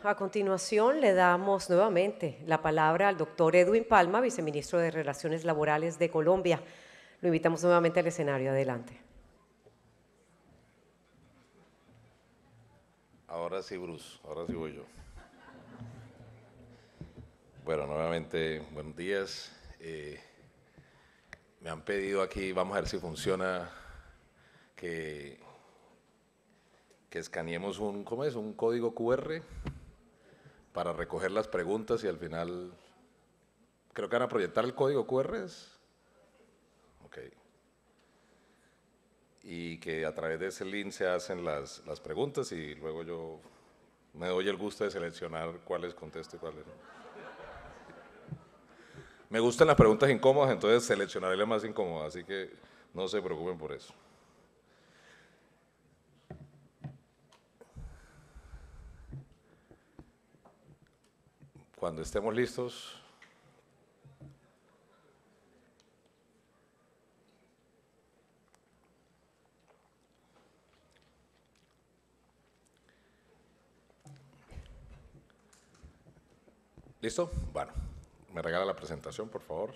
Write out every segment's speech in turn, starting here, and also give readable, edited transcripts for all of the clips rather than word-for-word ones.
A continuación, le damos nuevamente la palabra al doctor Edwin Palma, viceministro de Relaciones Laborales de Colombia. Lo invitamos nuevamente al escenario. Adelante. Ahora sí, Bruce, ahora sí voy yo. Bueno, nuevamente, buenos días. Me han pedido aquí, vamos a ver si funciona, que escaneemos ¿cómo es? Un código QR para recoger las preguntas y al final, creo que van a proyectar el código QR. Ok. Y que a través de ese link se hacen las preguntas y luego yo me doy el gusto de seleccionar cuáles contesto y cuáles no. Me gustan las preguntas incómodas, entonces seleccionaré las más incómodas, así que no se preocupen por eso. Cuando estemos listos. ¿Listo? Bueno, me regala la presentación, por favor.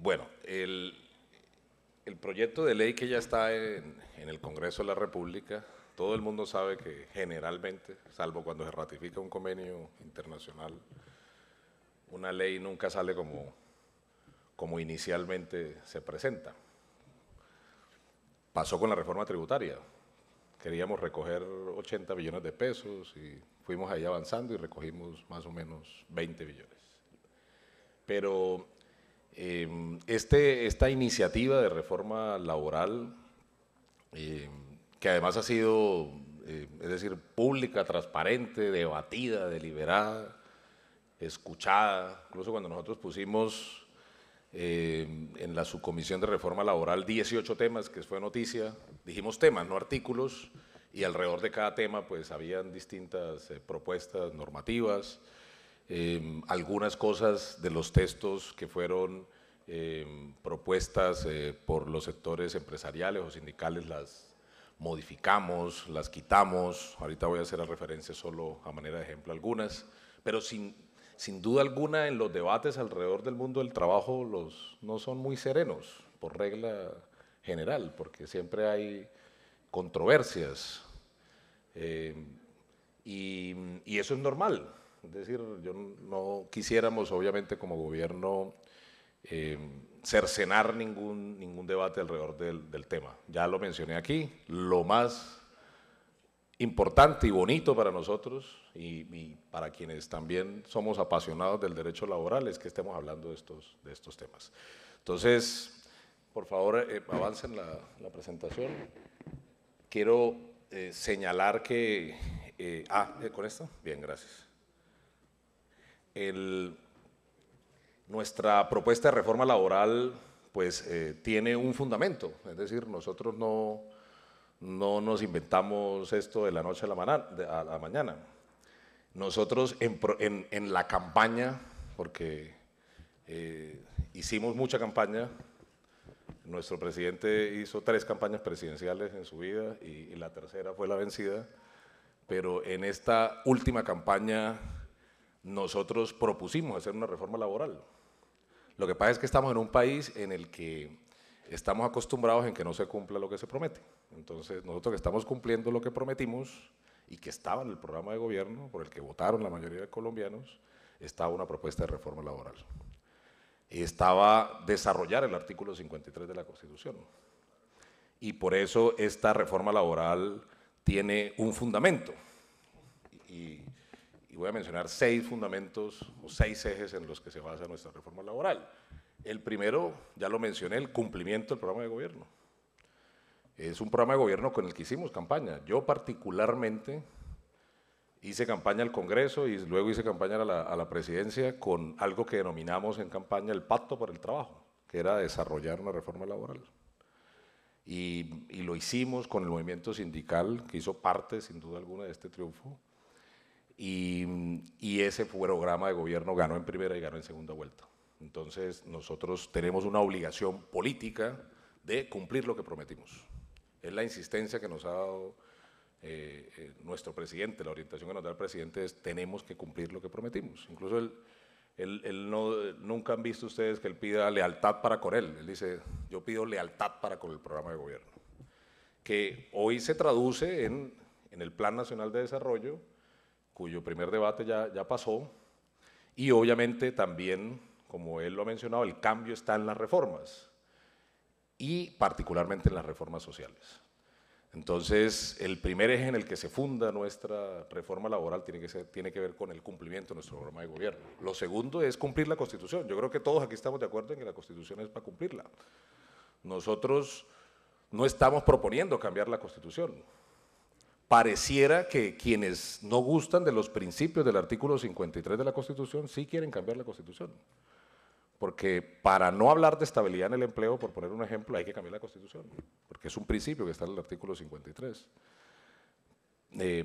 Bueno, el proyecto de ley que ya está en el Congreso de la República, todo el mundo sabe que generalmente, salvo cuando se ratifica un convenio internacional, una ley nunca sale como inicialmente se presenta. Pasó con la reforma tributaria. Queríamos recoger 80 billones de pesos y fuimos ahí avanzando y recogimos más o menos 20 billones. Pero esta iniciativa de reforma laboral, que además ha sido, es decir, pública, transparente, debatida, deliberada, escuchada, incluso cuando nosotros pusimos en la subcomisión de reforma laboral 18 temas, que fue noticia, dijimos temas, no artículos, y alrededor de cada tema pues habían distintas propuestas normativas, algunas cosas de los textos que fueron propuestas por los sectores empresariales o sindicales las modificamos, las quitamos, ahorita voy a hacer referencia solo a manera de ejemplo algunas, pero sin duda alguna en los debates alrededor del mundo del trabajo no son muy serenos, por regla general, porque siempre hay controversias y eso es normal. Es decir, no quisiéramos obviamente como gobierno cercenar ningún debate alrededor del tema. Ya lo mencioné aquí, lo más importante y bonito para nosotros y para quienes también somos apasionados del derecho laboral es que estemos hablando de estos temas. Entonces, por favor, avancen la presentación. Quiero señalar que… ¿con esto? Bien, gracias. Nuestra propuesta de reforma laboral pues tiene un fundamento, es decir, nosotros no nos inventamos esto de la noche a la mañana. Nosotros en la campaña, porque hicimos mucha campaña, nuestro presidente hizo 3 campañas presidenciales en su vida y la tercera fue la vencida, pero en esta última campaña nosotros propusimos hacer una reforma laboral. Lo que pasa es que estamos en un país en el que estamos acostumbrados en que no se cumpla lo que se promete. Entonces, nosotros que estamos cumpliendo lo que prometimos y que estaba en el programa de gobierno por el que votaron la mayoría de colombianos, estaba una propuesta de reforma laboral. Y estaba desarrollar el artículo 53 de la Constitución. Y por eso esta reforma laboral tiene un fundamento. Y voy a mencionar 6 fundamentos o 6 ejes en los que se basa nuestra reforma laboral. El primero, ya lo mencioné, el cumplimiento del programa de gobierno. Es un programa de gobierno con el que hicimos campaña. Yo particularmente hice campaña al Congreso y luego hice campaña a la presidencia con algo que denominamos en campaña el Pacto por el Trabajo, que era desarrollar una reforma laboral. Y lo hicimos con el movimiento sindical, que hizo parte sin duda alguna de este triunfo. Y ese programa de gobierno ganó en primera y ganó en segunda vuelta. Entonces nosotros tenemos una obligación política de cumplir lo que prometimos. Es la insistencia que nos ha dado nuestro presidente, la orientación que nos da el presidente es tenemos que cumplir lo que prometimos. Incluso él nunca han visto ustedes que él pida lealtad para con él. Él dice, yo pido lealtad para con el programa de gobierno, que hoy se traduce en el Plan Nacional de Desarrollo, cuyo primer debate ya pasó, y obviamente también, como él lo ha mencionado, el cambio está en las reformas, y particularmente en las reformas sociales. Entonces, el primer eje en el que se funda nuestra reforma laboral tiene que ver con el cumplimiento de nuestro programa de gobierno. Lo segundo es cumplir la Constitución. Yo creo que todos aquí estamos de acuerdo en que la Constitución es para cumplirla. Nosotros no estamos proponiendo cambiar la Constitución. Pareciera que quienes no gustan de los principios del artículo 53 de la Constitución sí quieren cambiar la Constitución. Porque para no hablar de estabilidad en el empleo, por poner un ejemplo, hay que cambiar la Constitución, porque es un principio que está en el artículo 53.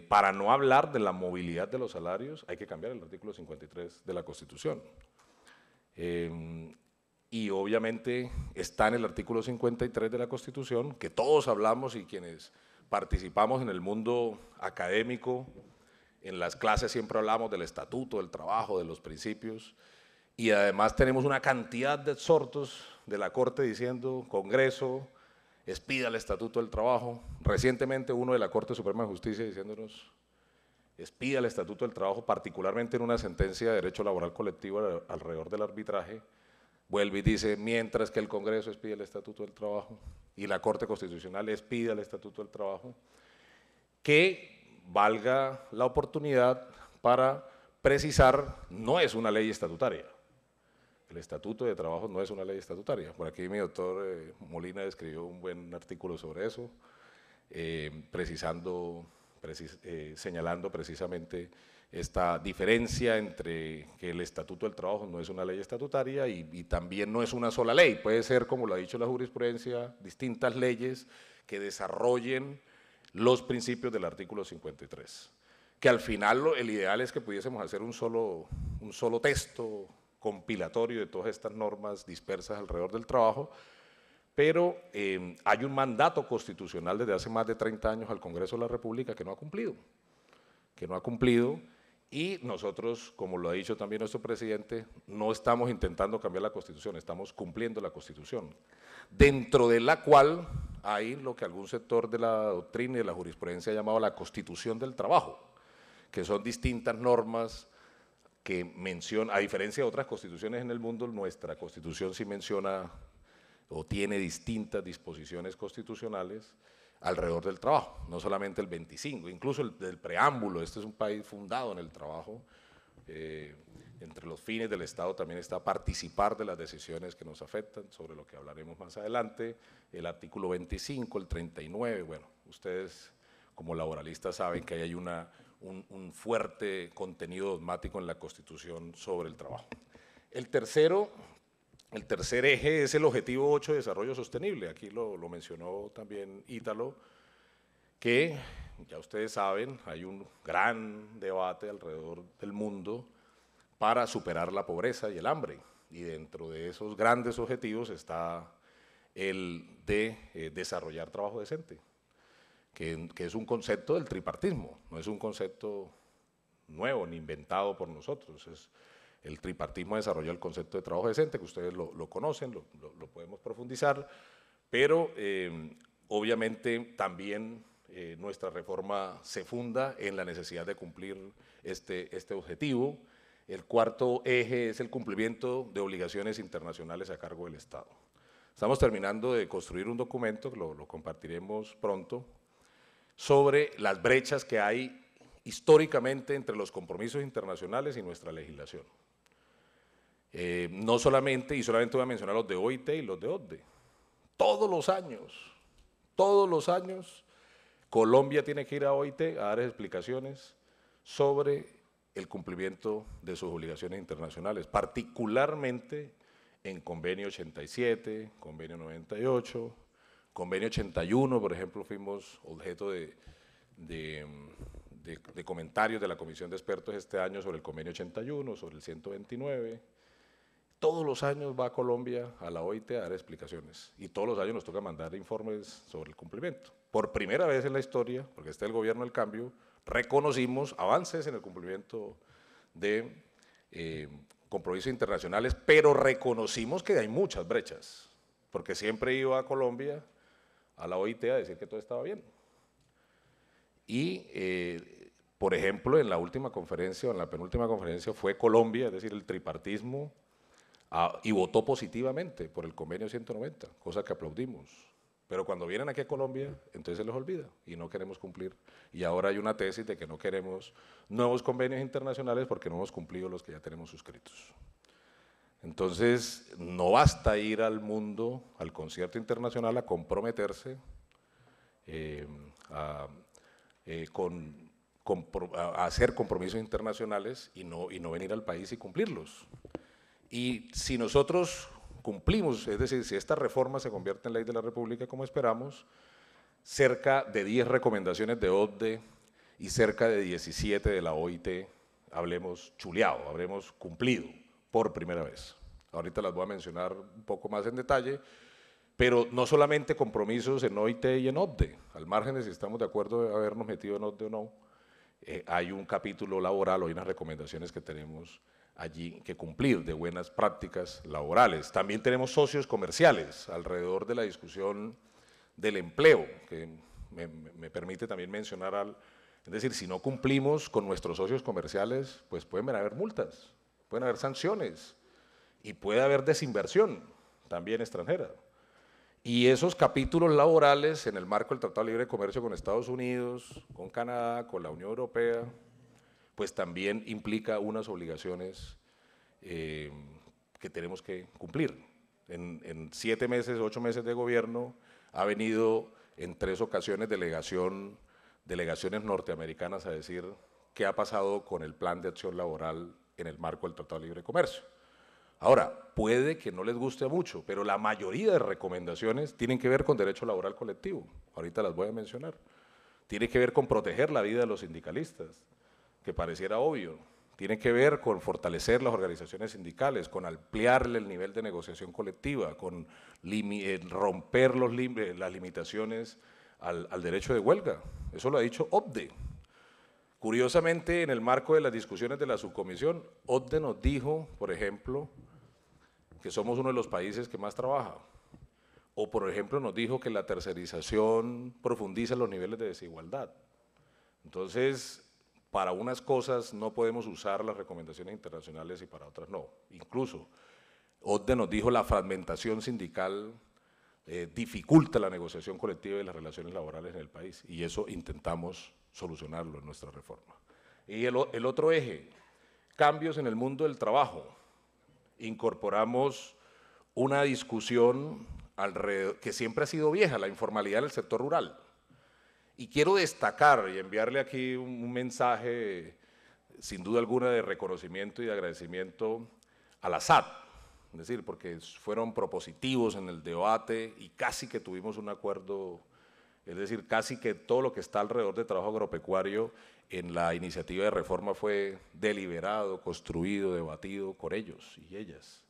Para no hablar de la movilidad de los salarios, hay que cambiar el artículo 53 de la Constitución. Y obviamente está en el artículo 53 de la Constitución, que todos hablamos y quienes participamos en el mundo académico, en las clases siempre hablamos del estatuto, del trabajo, de los principios, y además tenemos una cantidad de exhortos de la Corte diciendo, Congreso, expida el Estatuto del Trabajo. Recientemente uno de la Corte Suprema de Justicia diciéndonos, expida el Estatuto del Trabajo, particularmente en una sentencia de derecho laboral colectivo alrededor del arbitraje, vuelve y dice, mientras que el Congreso expide el Estatuto del Trabajo y la Corte Constitucional expida el Estatuto del Trabajo, que valga la oportunidad para precisar, no es una ley estatutaria. El Estatuto de Trabajo no es una ley estatutaria. Por aquí mi doctor Molina escribió un buen artículo sobre eso, señalando precisamente esta diferencia entre que el Estatuto del Trabajo no es una ley estatutaria y también no es una sola ley. Puede ser, como lo ha dicho la jurisprudencia, distintas leyes que desarrollen los principios del artículo 53. Que al final el ideal es que pudiésemos hacer un solo texto compilatorio de todas estas normas dispersas alrededor del trabajo, pero hay un mandato constitucional desde hace más de 30 años al Congreso de la República que no ha cumplido, y nosotros, como lo ha dicho también nuestro presidente, no estamos intentando cambiar la Constitución, estamos cumpliendo la Constitución, dentro de la cual hay lo que algún sector de la doctrina y de la jurisprudencia ha llamado la Constitución del Trabajo, que son distintas normas que menciona, a diferencia de otras constituciones en el mundo, nuestra Constitución sí menciona o tiene distintas disposiciones constitucionales alrededor del trabajo, no solamente el 25, incluso el preámbulo. Este es un país fundado en el trabajo, entre los fines del Estado también está participar de las decisiones que nos afectan, sobre lo que hablaremos más adelante, el artículo 25, el 39, bueno, ustedes como laboralistas saben que ahí hay un fuerte contenido dogmático en la Constitución sobre el trabajo. El tercer eje es el objetivo 8 de desarrollo sostenible. Aquí lo mencionó también Ítalo, que ya ustedes saben, hay un gran debate alrededor del mundo para superar la pobreza y el hambre. Y dentro de esos grandes objetivos está el de desarrollar trabajo decente, que es un concepto del tripartismo, no es un concepto nuevo ni inventado por nosotros. El tripartismo desarrolló el concepto de trabajo decente, que ustedes lo conocen, lo podemos profundizar, pero obviamente también nuestra reforma se funda en la necesidad de cumplir este objetivo. El cuarto eje es el cumplimiento de obligaciones internacionales a cargo del Estado. Estamos terminando de construir un documento, que lo compartiremos pronto, sobre las brechas que hay históricamente entre los compromisos internacionales y nuestra legislación. No solamente, y solamente voy a mencionar los de OIT y los de OCDE, todos los años, Colombia tiene que ir a OIT a dar explicaciones sobre el cumplimiento de sus obligaciones internacionales, particularmente en Convenio 87, Convenio 98, Convenio 81, por ejemplo, fuimos objeto de comentarios de la Comisión de Expertos este año sobre el Convenio 81, sobre el 129. todos los años va a Colombia, a la OIT, a dar explicaciones. Y todos los años nos toca mandar informes sobre el cumplimiento. Por primera vez en la historia, porque está el gobierno del cambio, reconocimos avances en el cumplimiento de compromisos internacionales, pero reconocimos que hay muchas brechas, porque siempre iba a Colombia, a la OIT, a decir que todo estaba bien. Y, por ejemplo, en la última conferencia, o en la penúltima conferencia, fue Colombia, es decir, el tripartismo, y votó positivamente por el convenio 190, cosa que aplaudimos. Pero cuando vienen aquí a Colombia, entonces se les olvida y no queremos cumplir. Y ahora hay una tesis de que no queremos nuevos convenios internacionales porque no hemos cumplido los que ya tenemos suscritos. Entonces, no basta ir al mundo, al concierto internacional, a comprometerse a hacer compromisos internacionales y no venir al país y cumplirlos. Y si nosotros cumplimos, es decir, si esta reforma se convierte en ley de la República como esperamos, cerca de 10 recomendaciones de OCDE y cerca de 17 de la OIT habremos chuleado, habremos cumplido por primera vez. Ahorita las voy a mencionar un poco más en detalle, pero no solamente compromisos en OIT y en OCDE, al margen de si estamos de acuerdo de habernos metido en OCDE o no, hay un capítulo laboral o hay unas recomendaciones que tenemos allí que cumplir de buenas prácticas laborales. También tenemos socios comerciales alrededor de la discusión del empleo, que me permite también mencionar, es decir, si no cumplimos con nuestros socios comerciales, pues pueden haber multas, pueden haber sanciones y puede haber desinversión también extranjera. Y esos capítulos laborales en el marco del Tratado de Libre Comercio con Estados Unidos, con Canadá, con la Unión Europea, pues también implica unas obligaciones que tenemos que cumplir. En 7 meses, 8 meses de gobierno, ha venido en 3 ocasiones delegaciones norteamericanas a decir qué ha pasado con el plan de acción laboral en el marco del Tratado de Libre Comercio. Ahora, puede que no les guste mucho, pero la mayoría de recomendaciones tienen que ver con derecho laboral colectivo, ahorita las voy a mencionar. Tiene que ver con proteger la vida de los sindicalistas, que pareciera obvio. Tiene que ver con fortalecer las organizaciones sindicales, con ampliarle el nivel de negociación colectiva, con romper las limitaciones al derecho de huelga. Eso lo ha dicho OCDE. Curiosamente, en el marco de las discusiones de la subcomisión, OCDE nos dijo, por ejemplo, que somos uno de los países que más trabaja. O, por ejemplo, nos dijo que la tercerización profundiza los niveles de desigualdad. Entonces, para unas cosas no podemos usar las recomendaciones internacionales y para otras no. Incluso, OCDE nos dijo la fragmentación sindical dificulta la negociación colectiva y las relaciones laborales en el país, y eso intentamos solucionarlo en nuestra reforma. Y el otro eje, cambios en el mundo del trabajo. Incorporamos una discusión que siempre ha sido vieja, la informalidad en el sector rural. Y quiero destacar y enviarle aquí un mensaje, sin duda alguna, de reconocimiento y de agradecimiento a la SAT, es decir, porque fueron propositivos en el debate y casi que tuvimos un acuerdo, es decir, casi que todo lo que está alrededor de trabajo agropecuario en la iniciativa de reforma fue deliberado, construido, debatido con ellos y ellas.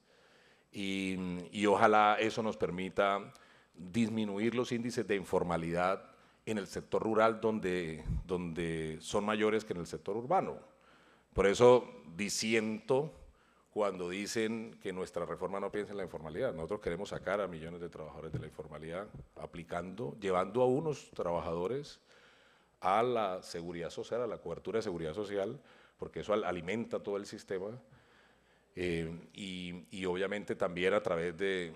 Y ojalá eso nos permita disminuir los índices de informalidad en el sector rural donde son mayores que en el sector urbano. Por eso disiento cuando dicen que nuestra reforma no piensa en la informalidad. Nosotros queremos sacar a millones de trabajadores de la informalidad llevando a unos trabajadores a la seguridad social, a la cobertura de seguridad social, porque eso alimenta todo el sistema, y obviamente también a través de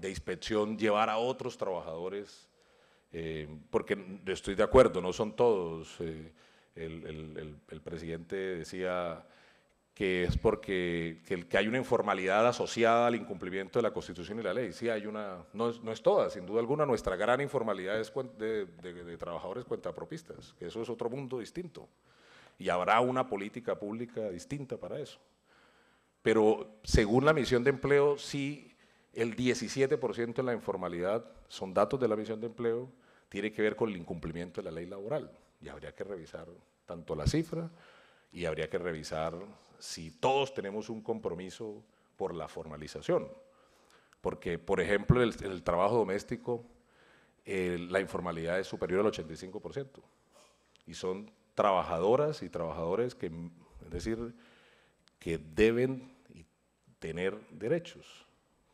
inspección llevar a otros trabajadores, porque estoy de acuerdo, no son todos. El presidente decía que es porque que hay una informalidad asociada al incumplimiento de la Constitución y la ley. Sí, hay una, no es toda, sin duda alguna. Nuestra gran informalidad es de trabajadores cuentapropistas, que eso es otro mundo distinto, y habrá una política pública distinta para eso. Pero según la misión de empleo, sí, el 17% de la informalidad, son datos de la misión de empleo, tiene que ver con el incumplimiento de la ley laboral, y habría que revisar tanto la cifra y habría que revisar si todos tenemos un compromiso por la formalización. Porque, por ejemplo, en el trabajo doméstico, la informalidad es superior al 85%. Y son trabajadoras y trabajadores que, es decir, que deben tener derechos.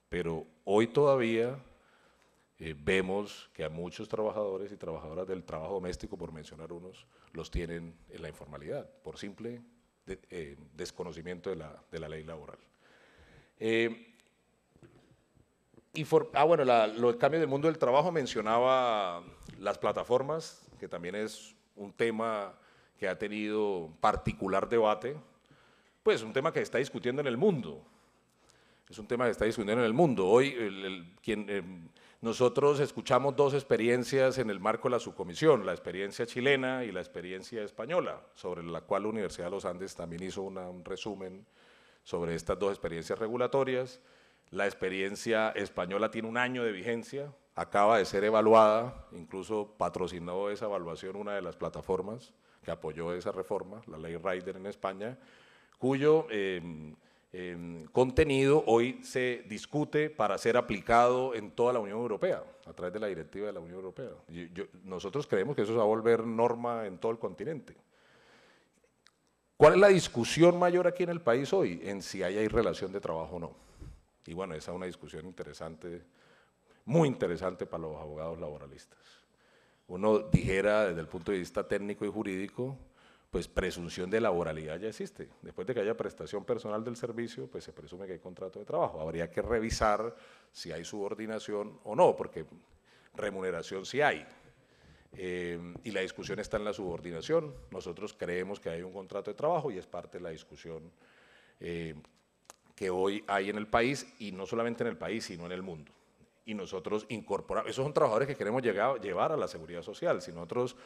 Pero hoy todavía vemos que a muchos trabajadores y trabajadoras del trabajo doméstico, por mencionar unos, los tienen en la informalidad, por simple desconocimiento de la ley laboral. Bueno, el cambio del mundo del trabajo, mencionaba las plataformas, que también es un tema que ha tenido particular debate, pues un tema que se está discutiendo en el mundo. Es un tema que está discutiendo en el mundo. Hoy nosotros escuchamos dos experiencias en el marco de la subcomisión, la experiencia chilena y la experiencia española, sobre la cual la Universidad de los Andes también hizo un resumen sobre estas dos experiencias regulatorias. La experiencia española tiene 1 año de vigencia, acaba de ser evaluada, incluso patrocinó esa evaluación una de las plataformas que apoyó esa reforma, la ley Rider en España, cuyo contenido hoy se discute para ser aplicado en toda la Unión Europea, a través de la directiva de la Unión Europea. Nosotros creemos que eso se va a volver norma en todo el continente. ¿Cuál es la discusión mayor aquí en el país hoy? En si hay relación de trabajo o no. Y bueno, esa es una discusión interesante, muy interesante para los abogados laboralistas. Uno dijera desde el punto de vista técnico y jurídico, pues presunción de laboralidad ya existe. Después de que haya prestación personal del servicio, pues se presume que hay contrato de trabajo. Habría que revisar si hay subordinación o no, porque remuneración sí hay. Y la discusión está en la subordinación. Nosotros creemos que hay un contrato de trabajo y es parte de la discusión que hoy hay en el país, y no solamente en el país, sino en el mundo. Y nosotros incorporamos, esos son trabajadores que queremos llevar a la seguridad social. Si nosotros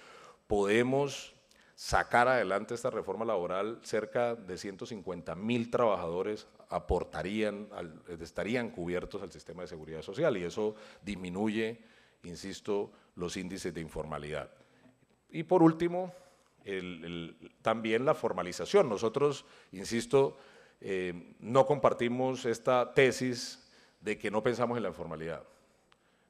podemos sacar adelante esta reforma laboral, cerca de 150.000 trabajadores estarían cubiertos al sistema de seguridad social, y eso disminuye, insisto, los índices de informalidad. Y por último, también la formalización. Nosotros, insisto, no compartimos esta tesis de que no pensamos en la informalidad.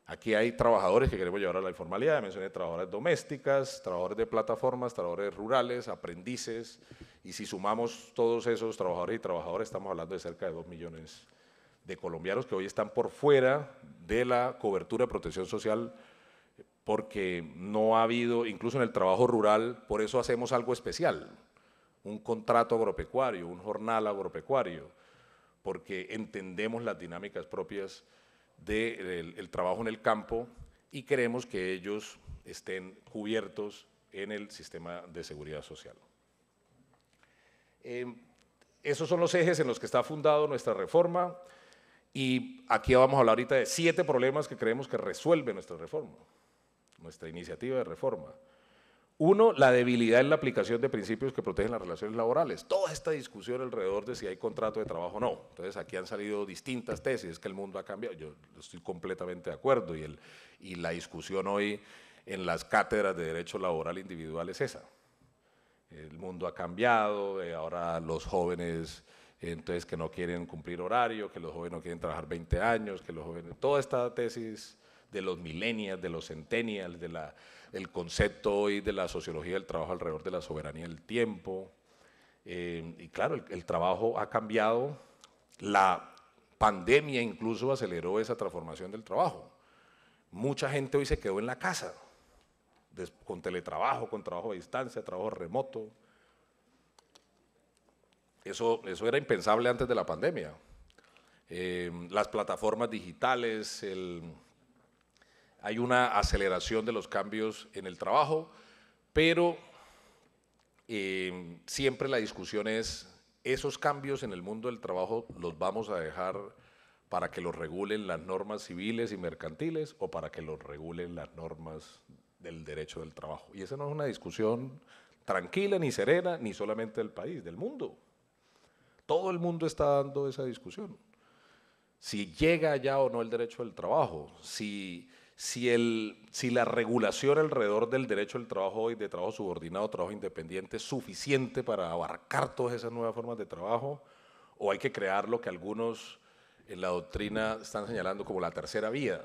Aquí hay trabajadores que queremos llevar a la informalidad, mencioné trabajadoras domésticas, trabajadores de plataformas, trabajadores rurales, aprendices, y si sumamos todos esos trabajadores y trabajadoras, estamos hablando de cerca de 2 millones de colombianos que hoy están por fuera de la cobertura de protección social, porque no ha habido, incluso en el trabajo rural, por eso hacemos algo especial, un contrato agropecuario, un jornal agropecuario, porque entendemos las dinámicas propias del trabajo en el campo y queremos que ellos estén cubiertos en el sistema de seguridad social. Esos son los ejes en los que está fundado nuestra reforma, y aquí vamos a hablar ahorita de 7 problemas que creemos que resuelve nuestra reforma, nuestra iniciativa de reforma. 1, la debilidad en la aplicación de principios que protegen las relaciones laborales. Toda esta discusión alrededor de si hay contrato de trabajo o no. Entonces aquí han salido distintas tesis, que el mundo ha cambiado. Yo estoy completamente de acuerdo, y la discusión hoy en las cátedras de derecho laboral individual es esa. El mundo ha cambiado, ahora los jóvenes entonces que no quieren cumplir horario, que los jóvenes no quieren trabajar 20 años, que los jóvenes, toda esta tesis de los millennials, de los centennials, el concepto hoy de la sociología del trabajo alrededor de la soberanía del tiempo. Y claro, el trabajo ha cambiado, la pandemia incluso aceleró esa transformación del trabajo. Mucha gente hoy se quedó en la casa, con teletrabajo, con trabajo a distancia, trabajo remoto. Eso era impensable antes de la pandemia. Las plataformas digitales, hay una aceleración de los cambios en el trabajo, pero siempre la discusión es, ¿esos cambios en el mundo del trabajo los vamos a dejar para que los regulen las normas civiles y mercantiles o para que los regulen las normas del derecho del trabajo? Y esa no es una discusión tranquila ni serena, ni solamente del país, del mundo. Todo el mundo está dando esa discusión. Si llega ya o no el derecho del trabajo, si la regulación alrededor del derecho del trabajo hoy, de trabajo subordinado, trabajo independiente, es suficiente para abarcar todas esas nuevas formas de trabajo, o hay que crear lo que algunos en la doctrina están señalando como la tercera vía,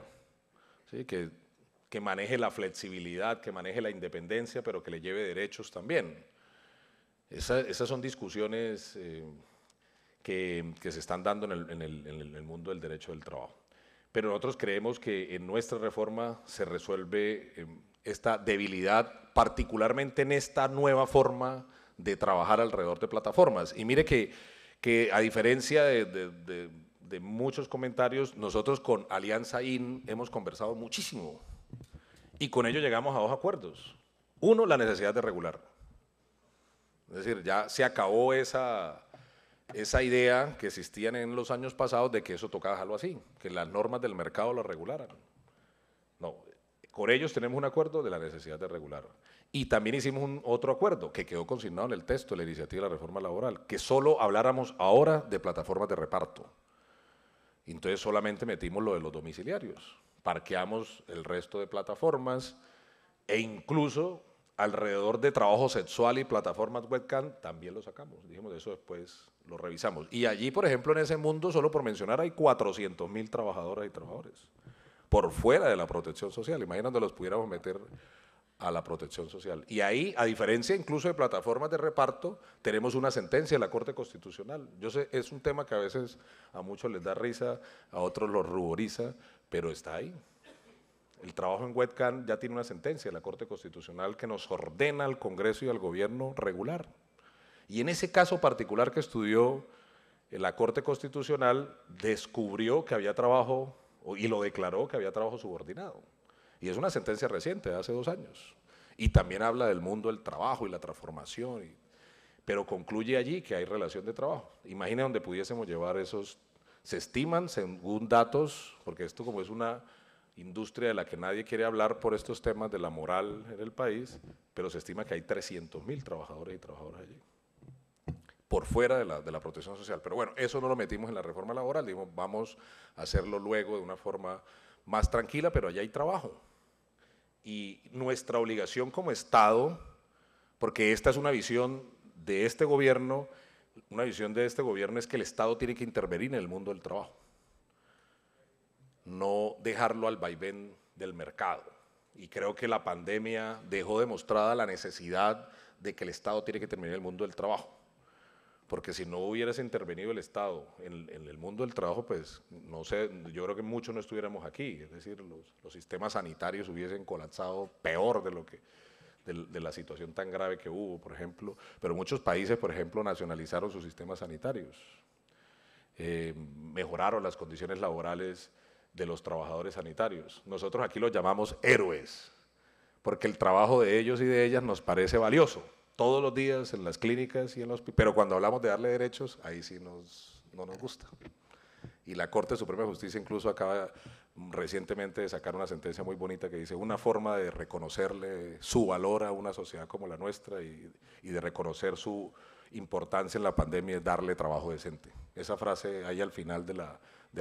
¿sí? Que maneje la flexibilidad, que maneje la independencia, pero que le lleve derechos también. Esas son discusiones que se están dando en el mundo del derecho del trabajo. Pero nosotros creemos que en nuestra reforma se resuelve esta debilidad, particularmente en esta nueva forma de trabajar alrededor de plataformas. Y mire que a diferencia de muchos comentarios, nosotros con Alianza IN hemos conversado muchísimo y con ello llegamos a dos acuerdos. Uno, la necesidad de regular. Es decir, ya se acabó esa idea que existían en los años pasados de que eso tocaba dejarlo así, que las normas del mercado lo regularan. No, con ellos tenemos un acuerdo de la necesidad de regular. Y también hicimos otro acuerdo que quedó consignado en el texto de la iniciativa de la reforma laboral, que solo habláramos ahora de plataformas de reparto. Entonces solamente metimos lo de los domiciliarios, parqueamos el resto de plataformas e incluso alrededor de trabajo sexual y plataformas webcam también lo sacamos. Dijimos, eso después lo revisamos. Y allí, por ejemplo, en ese mundo, solo por mencionar, hay 400.000 trabajadoras y trabajadores por fuera de la protección social. Imagínate, los pudiéramos meter a la protección social. Y ahí, a diferencia incluso de plataformas de reparto, tenemos una sentencia de la Corte Constitucional. Yo sé, es un tema que a veces a muchos les da risa, a otros los ruboriza, pero está ahí. El trabajo en webcam ya tiene una sentencia de la Corte Constitucional que nos ordena al Congreso y al Gobierno regular. Y en ese caso particular que estudió la Corte Constitucional, descubrió que había trabajo, y lo declaró que había trabajo subordinado. Y es una sentencia reciente, de hace 2 años. Y también habla del mundo del trabajo y la transformación, pero concluye allí que hay relación de trabajo. Imagina donde pudiésemos llevar esos, se estiman según datos, porque esto como es una industria de la que nadie quiere hablar por estos temas de la moral en el país, pero se estima que hay 300.000 trabajadores y trabajadoras allí, por fuera de la protección social. Pero bueno, eso no lo metimos en la reforma laboral, dijimos, vamos a hacerlo luego de una forma más tranquila, pero allá hay trabajo. Y nuestra obligación como Estado, porque esta es una visión de este gobierno, es que el Estado tiene que intervenir en el mundo del trabajo, no dejarlo al vaivén del mercado. Y creo que la pandemia dejó demostrada la necesidad de que el Estado tiene que intervenir en el mundo del trabajo. Porque si no hubiese intervenido el Estado en el mundo del trabajo, pues no sé, yo creo que muchos no estuviéramos aquí, es decir, los sistemas sanitarios hubiesen colapsado peor de la situación tan grave que hubo, por ejemplo, pero muchos países, por ejemplo, nacionalizaron sus sistemas sanitarios, mejoraron las condiciones laborales de los trabajadores sanitarios. Nosotros aquí los llamamos héroes, porque el trabajo de ellos y de ellas nos parece valioso. Todos los días en las clínicas y en los hospitales, pero cuando hablamos de darle derechos, ahí sí no nos gusta. Y la Corte Suprema de Justicia incluso acaba recientemente de sacar una sentencia muy bonita que dice una forma de reconocerle su valor a una sociedad como la nuestra y de reconocer su importancia en la pandemia es darle trabajo decente. Esa frase ahí al final de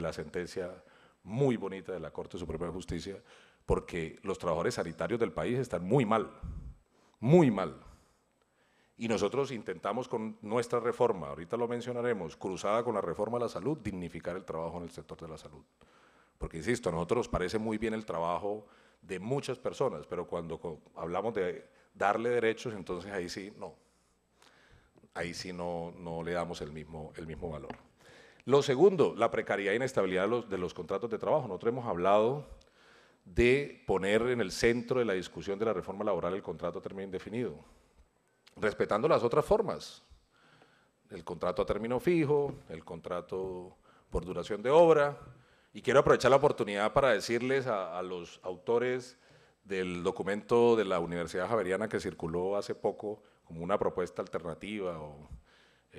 la sentencia muy bonita de la Corte Suprema de Justicia, porque los trabajadores sanitarios del país están muy mal, muy mal. Y nosotros intentamos con nuestra reforma, ahorita lo mencionaremos, cruzada con la reforma de la salud, dignificar el trabajo en el sector de la salud. Porque, insisto, a nosotros nos parece muy bien el trabajo de muchas personas, pero cuando hablamos de darle derechos, entonces ahí sí no le damos el mismo valor. Lo segundo, la precariedad e inestabilidad de los contratos de trabajo. Nosotros hemos hablado de poner en el centro de la discusión de la reforma laboral el contrato a término indefinido, respetando las otras formas, el contrato a término fijo, el contrato por duración de obra, y quiero aprovechar la oportunidad para decirles a los autores del documento de la Universidad Javeriana que circuló hace poco como una propuesta alternativa o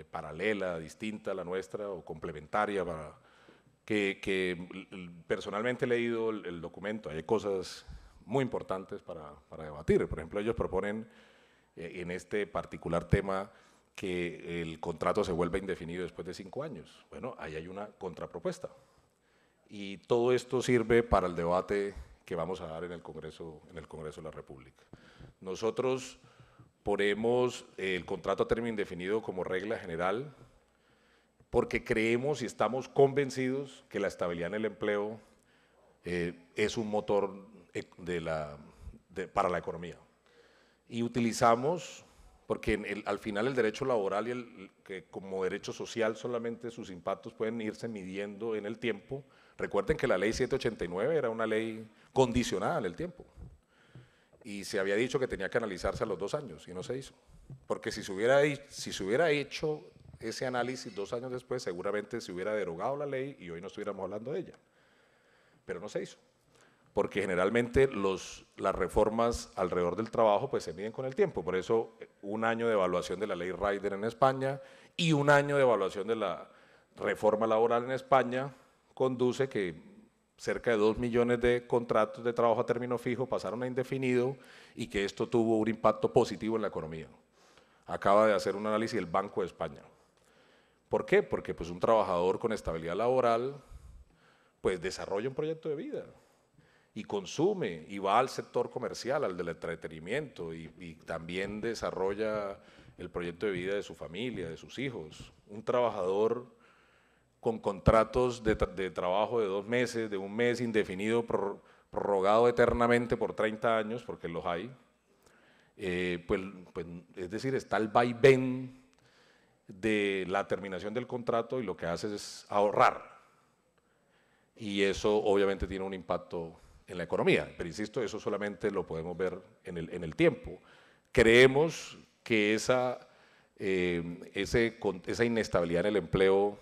paralela, distinta a la nuestra o complementaria, que personalmente he leído el documento, hay cosas muy importantes para debatir. Por ejemplo, ellos proponen en este particular tema que el contrato se vuelva indefinido después de 5 años. Bueno, ahí hay una contrapropuesta. Y todo esto sirve para el debate que vamos a dar en el Congreso de la República. Nosotros ponemos el contrato a término indefinido como regla general porque creemos y estamos convencidos que la estabilidad en el empleo es un motor para la economía. Y utilizamos, porque al final el derecho laboral que como derecho social solamente sus impactos pueden irse midiendo en el tiempo. Recuerden que la ley 789 era una ley condicionada en el tiempo y se había dicho que tenía que analizarse a los 2 años y no se hizo. Porque si se hubiera hecho ese análisis 2 años después, seguramente se hubiera derogado la ley y hoy no estuviéramos hablando de ella. Pero no se hizo, porque generalmente las reformas alrededor del trabajo pues se miden con el tiempo. Por eso 1 año de evaluación de la ley Rider en España y 1 año de evaluación de la reforma laboral en España conduce que cerca de 2 millones de contratos de trabajo a término fijo pasaron a indefinido y que esto tuvo un impacto positivo en la economía. Acaba de hacer un análisis el Banco de España. ¿Por qué? Porque pues un trabajador con estabilidad laboral pues desarrolla un proyecto de vida y consume y va al sector comercial, al del entretenimiento y también desarrolla el proyecto de vida de su familia, de sus hijos. Un trabajador con contratos de trabajo de 2 meses, de 1 mes indefinido, prorrogado eternamente por 30 años, porque los hay, pues, es decir, está el vaivén de la terminación del contrato y lo que hace es ahorrar. Y eso obviamente tiene un impacto en la economía, pero insisto, eso solamente lo podemos ver en el tiempo. Creemos que esa inestabilidad en el empleo,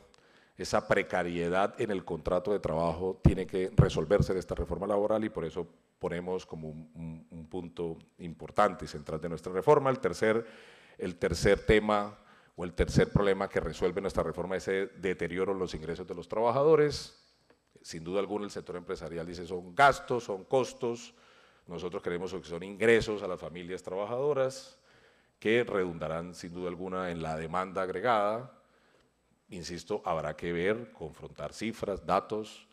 esa precariedad en el contrato de trabajo tiene que resolverse de esta reforma laboral y por eso ponemos como un punto importante y central de nuestra reforma. El tercer tema o el tercer problema que resuelve nuestra reforma es ese deterioro en los ingresos de los trabajadores. Sin duda alguna el sector empresarial dice son gastos, son costos, nosotros creemos que son ingresos a las familias trabajadoras que redundarán sin duda alguna en la demanda agregada. Insisto, habrá que ver, confrontar cifras, datos,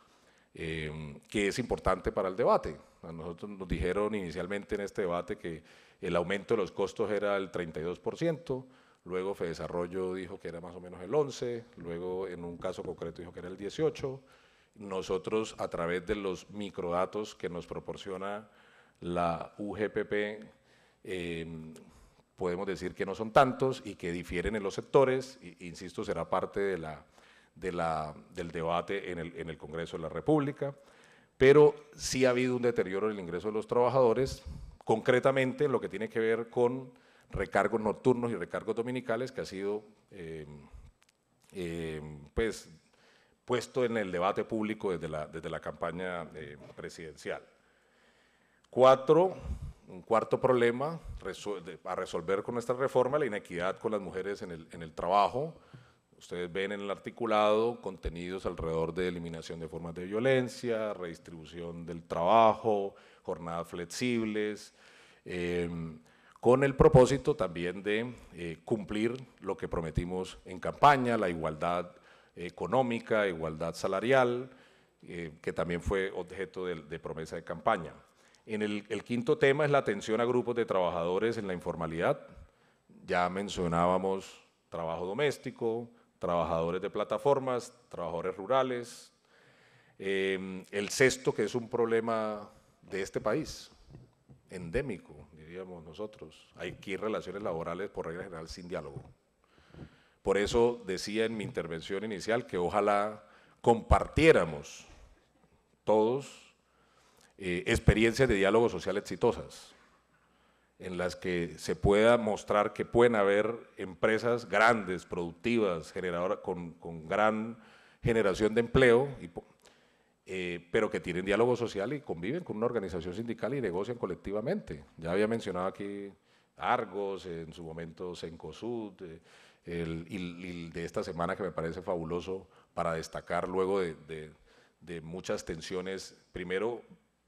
que es importante para el debate. A nosotros nos dijeron inicialmente en este debate que el aumento de los costos era el 32%, luego Fedesarrollo dijo que era más o menos el 11%, luego en un caso concreto dijo que era el 18%. Nosotros, a través de los microdatos que nos proporciona la UGPP, podemos decir que no son tantos y que difieren en los sectores, insisto, será parte del debate en el Congreso de la República, pero sí ha habido un deterioro en el ingreso de los trabajadores, concretamente en lo que tiene que ver con recargos nocturnos y recargos dominicales, que ha sido pues, puesto en el debate público desde la campaña presidencial. Un cuarto problema a resolver con esta reforma, la inequidad con las mujeres en el trabajo. Ustedes ven en el articulado contenidos alrededor de eliminación de formas de violencia, redistribución del trabajo, jornadas flexibles, con el propósito también de cumplir lo que prometimos en campaña, la igualdad económica, igualdad salarial, que también fue objeto de promesa de campaña. El quinto tema es la atención a grupos de trabajadores en la informalidad. Ya mencionábamos trabajo doméstico, trabajadores de plataformas, trabajadores rurales. El sexto, que es un problema de este país, endémico, diríamos nosotros. Hay aquí relaciones laborales por regla general sin diálogo. Por eso decía en mi intervención inicial que ojalá compartiéramos todos experiencias de diálogo social exitosas, en las que se pueda mostrar que pueden haber empresas grandes, productivas, generadoras con gran generación de empleo, pero que tienen diálogo social y conviven con una organización sindical y negocian colectivamente. Ya había mencionado aquí Argos, en su momento Cencosud, y de esta semana que me parece fabuloso para destacar luego de muchas tensiones, primero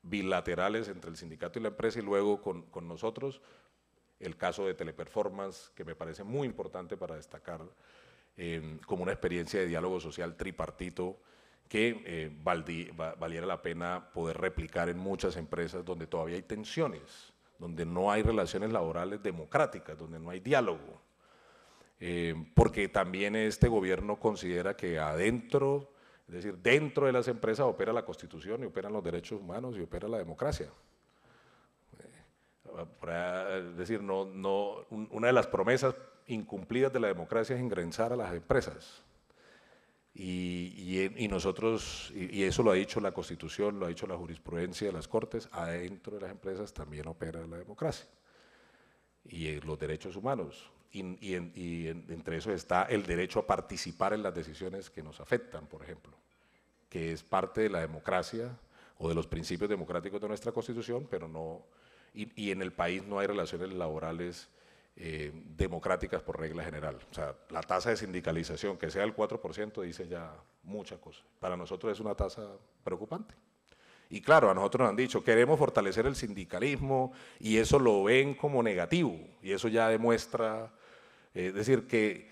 bilaterales entre el sindicato y la empresa y luego con nosotros, el caso de Teleperformance, que me parece muy importante para destacar como una experiencia de diálogo social tripartito que valiera la pena poder replicar en muchas empresas donde todavía hay tensiones, donde no hay relaciones laborales democráticas, donde no hay diálogo. porque también este gobierno considera que adentro, es decir, dentro de las empresas opera la Constitución y operan los derechos humanos y opera la democracia. Es decir, una de las promesas incumplidas de la democracia es ingresar a las empresas. Y nosotros, y eso lo ha dicho la Constitución, lo ha dicho la jurisprudencia de las Cortes, adentro de las empresas también opera la democracia y los derechos humanos. Entre eso está el derecho a participar en las decisiones que nos afectan, por ejemplo, que es parte de la democracia o de los principios democráticos de nuestra Constitución, pero no, y en el país no hay relaciones laborales democráticas por regla general. O sea, la tasa de sindicalización, que sea el 4%, dice ya muchas cosas. Para nosotros es una tasa preocupante. Y claro, a nosotros nos han dicho, queremos fortalecer el sindicalismo, y eso lo ven como negativo, y eso ya demuestra, es decir, que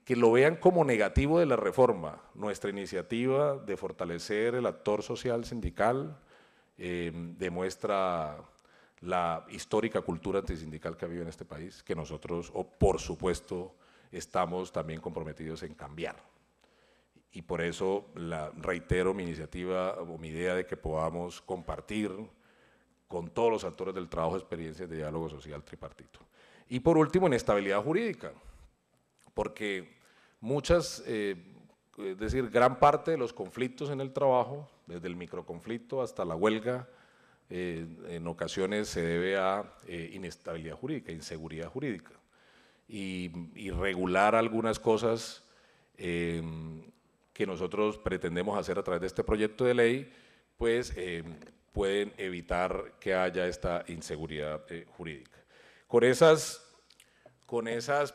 lo vean como negativo de la reforma. Nuestra iniciativa de fortalecer el actor social sindical demuestra la histórica cultura antisindical que ha habido en este país, que nosotros, por supuesto, estamos también comprometidos en cambiar. Y por eso reitero mi iniciativa o mi idea de que podamos compartir con todos los actores del trabajo experiencias de diálogo social tripartito. Y por último, en estabilidad jurídica, porque es decir, gran parte de los conflictos en el trabajo, desde el microconflicto hasta la huelga, en ocasiones se debe a inestabilidad jurídica, inseguridad jurídica, y regular algunas cosas que nosotros pretendemos hacer a través de este proyecto de ley, pues pueden evitar que haya esta inseguridad jurídica. Con esas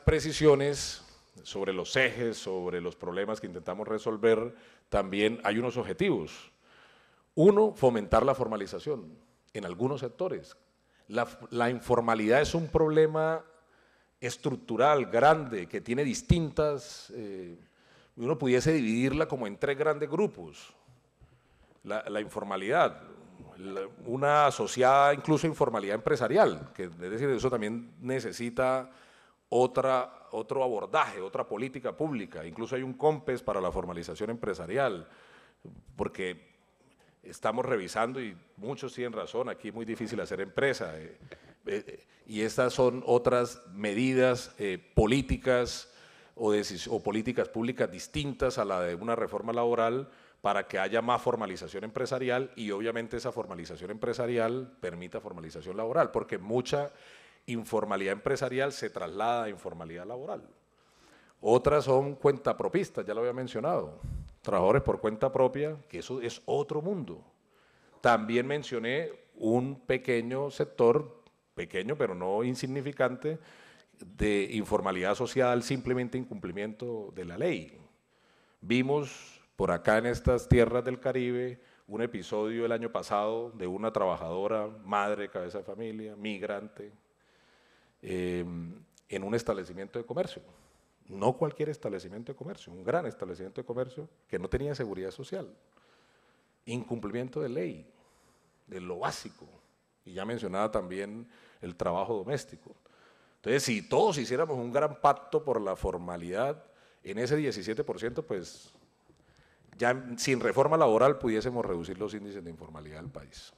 precisiones sobre los ejes, sobre los problemas que intentamos resolver, también hay unos objetivos. Uno, fomentar la formalización en algunos sectores. La informalidad es un problema estructural, grande, que tiene distintas, uno pudiese dividirla como en tres grandes grupos. La informalidad, una asociada incluso a informalidad empresarial, que es decir, eso también necesita otro abordaje, otra política pública. Incluso hay un COMPES para la formalización empresarial, porque estamos revisando, y muchos tienen razón, aquí es muy difícil hacer empresa, y estas son otras medidas políticas o políticas públicas distintas a la de una reforma laboral para que haya más formalización empresarial, y obviamente esa formalización empresarial permita formalización laboral, porque mucha informalidad empresarial se traslada a informalidad laboral. Otras son cuentapropistas, ya lo había mencionado, trabajadores por cuenta propia, que eso es otro mundo. También mencioné un pequeño sector, pequeño pero no insignificante, de informalidad asociada al simplemente incumplimiento de la ley. Vimos por acá en estas tierras del Caribe un episodio el año pasado de una trabajadora, madre, cabeza de familia, migrante, en un establecimiento de comercio. No cualquier establecimiento de comercio, un gran establecimiento de comercio que no tenía seguridad social. Incumplimiento de ley, de lo básico. Y ya mencionaba también el trabajo doméstico. Entonces, si todos hiciéramos un gran pacto por la formalidad en ese 17%, pues ya sin reforma laboral pudiésemos reducir los índices de informalidad del país.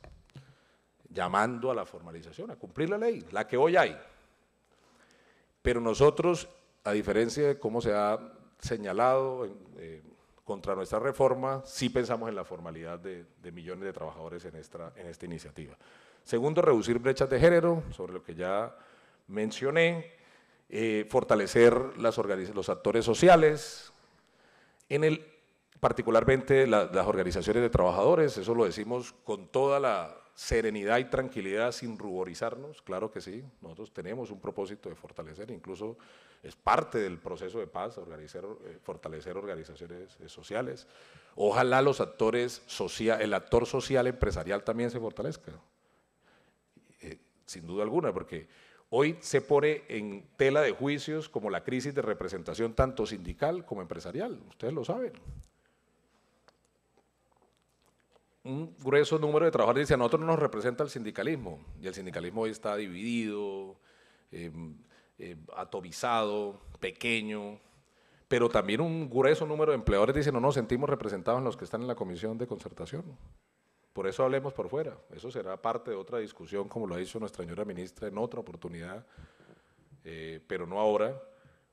Llamando a la formalización, a cumplir la ley, la que hoy hay. Pero nosotros, a diferencia de cómo se ha señalado contra nuestra reforma, sí pensamos en la formalidad de millones de trabajadores en esta iniciativa. Segundo, reducir brechas de género, sobre lo que ya mencioné, fortalecer los actores sociales, particularmente las organizaciones de trabajadores, eso lo decimos con toda la serenidad y tranquilidad, sin ruborizarnos, claro que sí, nosotros tenemos un propósito de fortalecer, incluso es parte del proceso de paz, fortalecer organizaciones sociales. Ojalá el actor social empresarial también se fortalezca, sin duda alguna, porque hoy se pone en tela de juicios como la crisis de representación tanto sindical como empresarial, ustedes lo saben. Un grueso número de trabajadores dice, a nosotros no nos representa el sindicalismo, y el sindicalismo hoy está dividido, atomizado, pequeño, pero también un grueso número de empleadores dicen, no nos sentimos representados en los que están en la comisión de concertación. Por eso hablemos por fuera. Eso será parte de otra discusión, como lo ha dicho nuestra señora ministra en otra oportunidad, pero no ahora.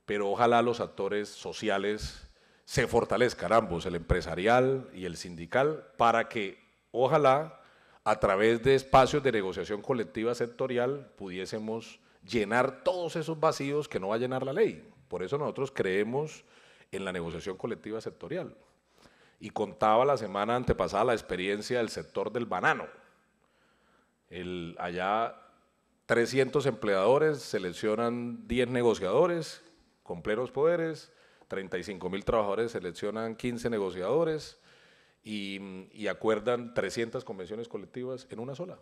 Pero ojalá los actores sociales se fortalezcan ambos, el empresarial y el sindical, para que ojalá a través de espacios de negociación colectiva sectorial pudiésemos llenar todos esos vacíos que no va a llenar la ley. Por eso nosotros creemos en la negociación colectiva sectorial. Y contaba la semana antepasada la experiencia del sector del banano. Allá 300 empleadores seleccionan 10 negociadores con plenos poderes, 35.000 trabajadores seleccionan 15 negociadores y acuerdan 300 convenciones colectivas en una sola.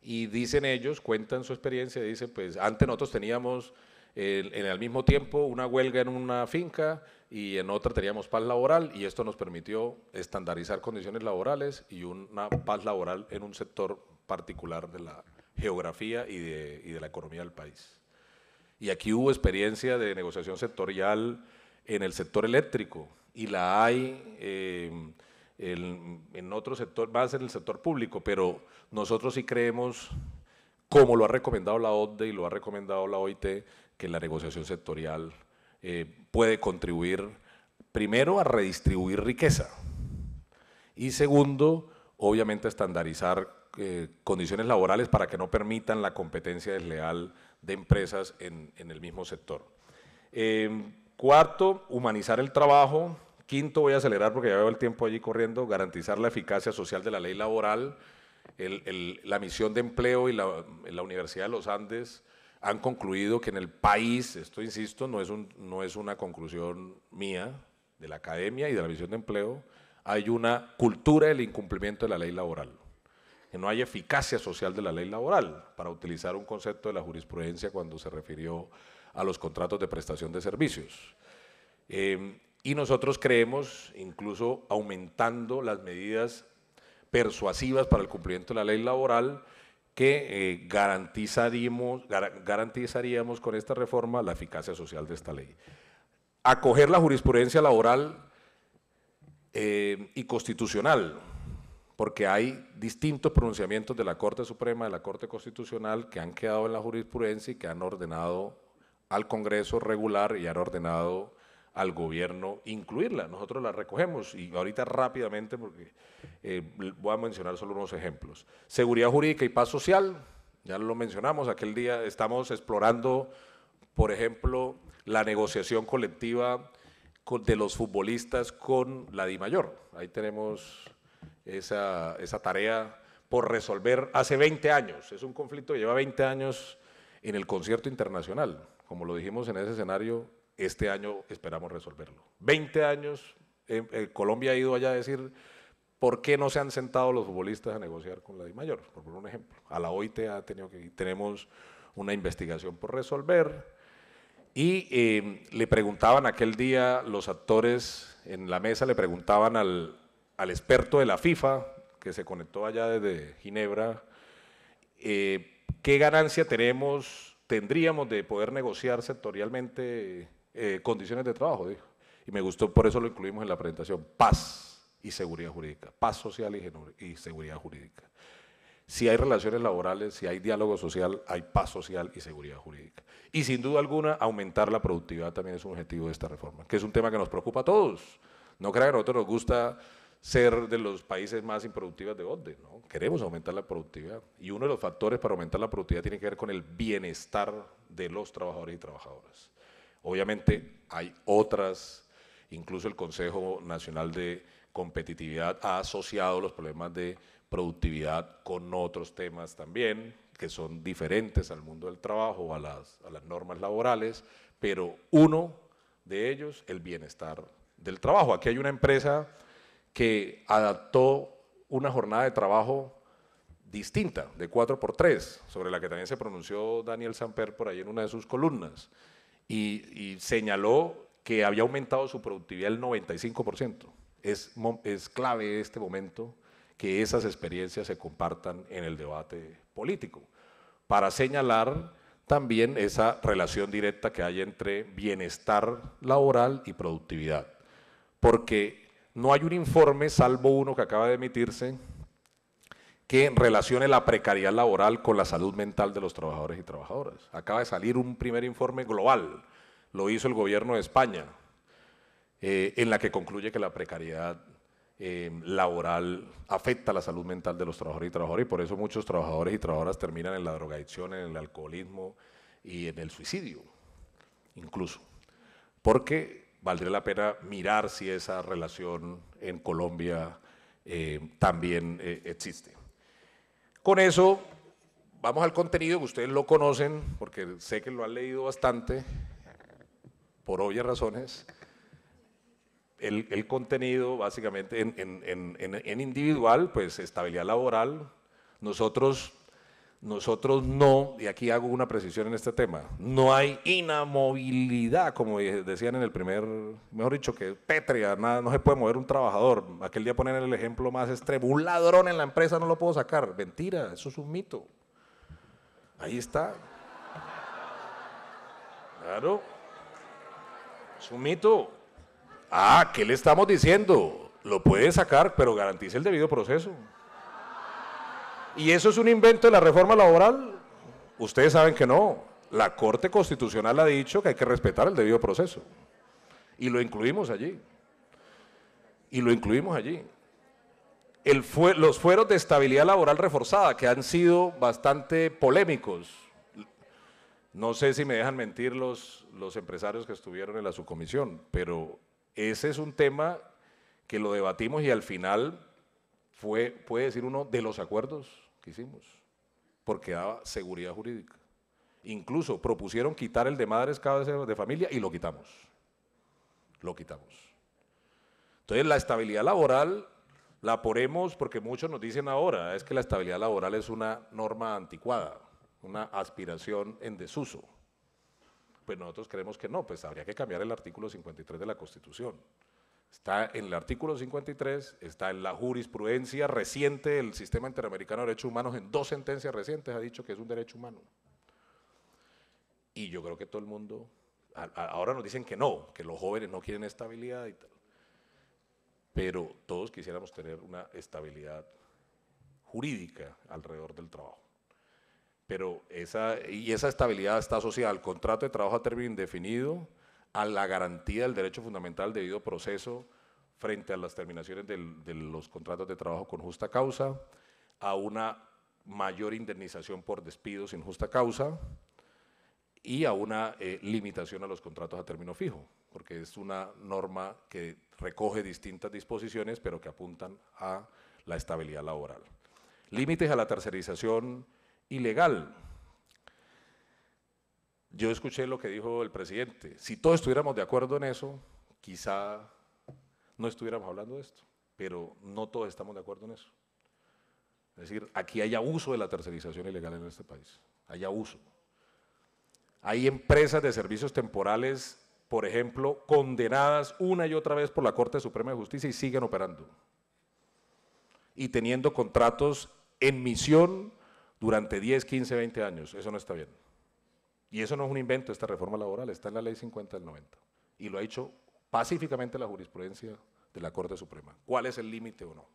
Y dicen ellos, cuentan su experiencia, dicen, pues antes nosotros teníamos en el mismo tiempo una huelga en una finca y en otra teníamos paz laboral y esto nos permitió estandarizar condiciones laborales y una paz laboral en un sector particular de la geografía y de la economía del país. Y aquí hubo experiencia de negociación sectorial en el sector eléctrico y la hay en otro sector, más en el sector público, pero nosotros sí creemos, como lo ha recomendado la OCDE y lo ha recomendado la OIT, que la negociación sectorial puede contribuir primero a redistribuir riqueza y segundo, obviamente a estandarizar condiciones laborales para que no permitan la competencia desleal de empresas en el mismo sector. Cuarto, humanizar el trabajo. Quinto, voy a acelerar porque ya veo el tiempo allí corriendo, garantizar la eficacia social de la ley laboral. La misión de empleo y la Universidad de los Andes han concluido que en el país, esto insisto, no es una conclusión mía, de la academia y de la misión de empleo, hay una cultura del incumplimiento de la ley laboral, que no hay eficacia social de la ley laboral, para utilizar un concepto de la jurisprudencia cuando se refirió a los contratos de prestación de servicios. Y nosotros creemos, incluso aumentando las medidas persuasivas para el cumplimiento de la ley laboral, que garantizaríamos con esta reforma la eficacia social de esta ley. Acoger la jurisprudencia laboral y constitucional, porque hay distintos pronunciamientos de la Corte Suprema, de la Corte Constitucional, que han quedado en la jurisprudencia y que han ordenado al Congreso regular y han ordenado al gobierno incluirla. Nosotros la recogemos y ahorita rápidamente, porque voy a mencionar solo unos ejemplos. Seguridad jurídica y paz social, ya lo mencionamos, aquel día estamos explorando, por ejemplo, la negociación colectiva de los futbolistas con la DIMAYOR. Ahí tenemos esa tarea por resolver hace 20 años. Es un conflicto que lleva 20 años en el concierto internacional. Como lo dijimos en ese escenario, este año esperamos resolverlo. 20 años, Colombia ha ido allá a decir, ¿por qué no se han sentado los futbolistas a negociar con la DIMAYOR? Por poner un ejemplo. A la OIT tenemos una investigación por resolver. Y le preguntaban aquel día, los actores en la mesa le preguntaban al experto de la FIFA, que se conectó allá desde Ginebra, ¿qué ganancia tendríamos de poder negociar sectorialmente condiciones de trabajo? Dijo. Y me gustó, por eso lo incluimos en la presentación, paz y seguridad jurídica, paz social y seguridad jurídica. Si hay relaciones laborales, si hay diálogo social, hay paz social y seguridad jurídica. Y sin duda alguna, aumentar la productividad también es un objetivo de esta reforma, que es un tema que nos preocupa a todos. No crean que a nosotros nos gusta ser de los países más improductivos de OCDE, ¿no? Queremos aumentar la productividad. Y uno de los factores para aumentar la productividad tiene que ver con el bienestar de los trabajadores y trabajadoras. Obviamente hay otras, incluso el Consejo Nacional de Competitividad ha asociado los problemas de productividad con otros temas también, que son diferentes al mundo del trabajo o a las normas laborales, pero uno de ellos, el bienestar del trabajo. Aquí hay una empresa que adaptó una jornada de trabajo distinta, de 4x3, sobre la que también se pronunció Daniel Samper por ahí en una de sus columnas, y señaló que había aumentado su productividad el 95%. Es clave este momento que esas experiencias se compartan en el debate político, para señalar también esa relación directa que hay entre bienestar laboral y productividad. Porque no hay un informe, salvo uno que acaba de emitirse, que relacione la precariedad laboral con la salud mental de los trabajadores y trabajadoras. Acaba de salir un primer informe global, lo hizo el gobierno de España, en la que concluye que la precariedad laboral afecta la salud mental de los trabajadores y trabajadoras, y por eso muchos trabajadores y trabajadoras terminan en la drogadicción, en el alcoholismo y en el suicidio, incluso. Porque valdría la pena mirar si esa relación en Colombia también existe. Con eso, vamos al contenido, que ustedes lo conocen, porque sé que lo han leído bastante, por obvias razones. El contenido, básicamente, en individual, pues estabilidad laboral. Nosotros no, y aquí hago una precisión en este tema, no hay inamovilidad, como decían en el primer, mejor dicho, que pétrea, nada, no se puede mover un trabajador. Aquel día ponen el ejemplo más extremo, un ladrón en la empresa no lo puedo sacar. Mentira, eso es un mito. Ahí está. Claro, es un mito. Ah, ¿qué le estamos diciendo? Lo puede sacar, pero garantice el debido proceso. ¿Y eso es un invento de la reforma laboral? Ustedes saben que no. La Corte Constitucional ha dicho que hay que respetar el debido proceso. Y lo incluimos allí. Los fueros de estabilidad laboral reforzada, que han sido bastante polémicos. No sé si me dejan mentir los empresarios que estuvieron en la subcomisión, pero ese es un tema que lo debatimos y al final puede decir uno, de los acuerdos que hicimos, porque daba seguridad jurídica. Incluso propusieron quitar el de madres cabezas de familia y lo quitamos. Entonces la estabilidad laboral la ponemos porque muchos nos dicen ahora, es que la estabilidad laboral es una norma anticuada, una aspiración en desuso. Pues nosotros creemos que no, pues habría que cambiar el artículo 53 de la Constitución. Está en el artículo 53, está en la jurisprudencia reciente del Sistema Interamericano de Derechos Humanos, en 2 sentencias recientes ha dicho que es un derecho humano. Y yo creo que todo el mundo, ahora nos dicen que no, que los jóvenes no quieren estabilidad y tal. Pero todos quisiéramos tener una estabilidad jurídica alrededor del trabajo. Pero esa estabilidad está asociada al contrato de trabajo a término indefinido, a la garantía del derecho fundamental al debido proceso frente a las terminaciones de los contratos de trabajo con justa causa, a una mayor indemnización por despido sin justa causa y a una limitación a los contratos a término fijo, porque es una norma que recoge distintas disposiciones pero que apuntan a la estabilidad laboral. Límites a la tercerización ilegal. Yo escuché lo que dijo el presidente. Si todos estuviéramos de acuerdo en eso, quizá no estuviéramos hablando de esto, pero no todos estamos de acuerdo en eso. Es decir, aquí hay abuso de la tercerización ilegal en este país, hay abuso. Hay empresas de servicios temporales, por ejemplo, condenadas una y otra vez por la Corte Suprema de Justicia y siguen operando. Y teniendo contratos en misión durante 10, 15, 20 años. Eso no está bien. Y eso no es un invento de esta reforma laboral, está en la Ley 50 del 90. Y lo ha hecho pacíficamente la jurisprudencia de la Corte Suprema. ¿Cuál es el límite o no?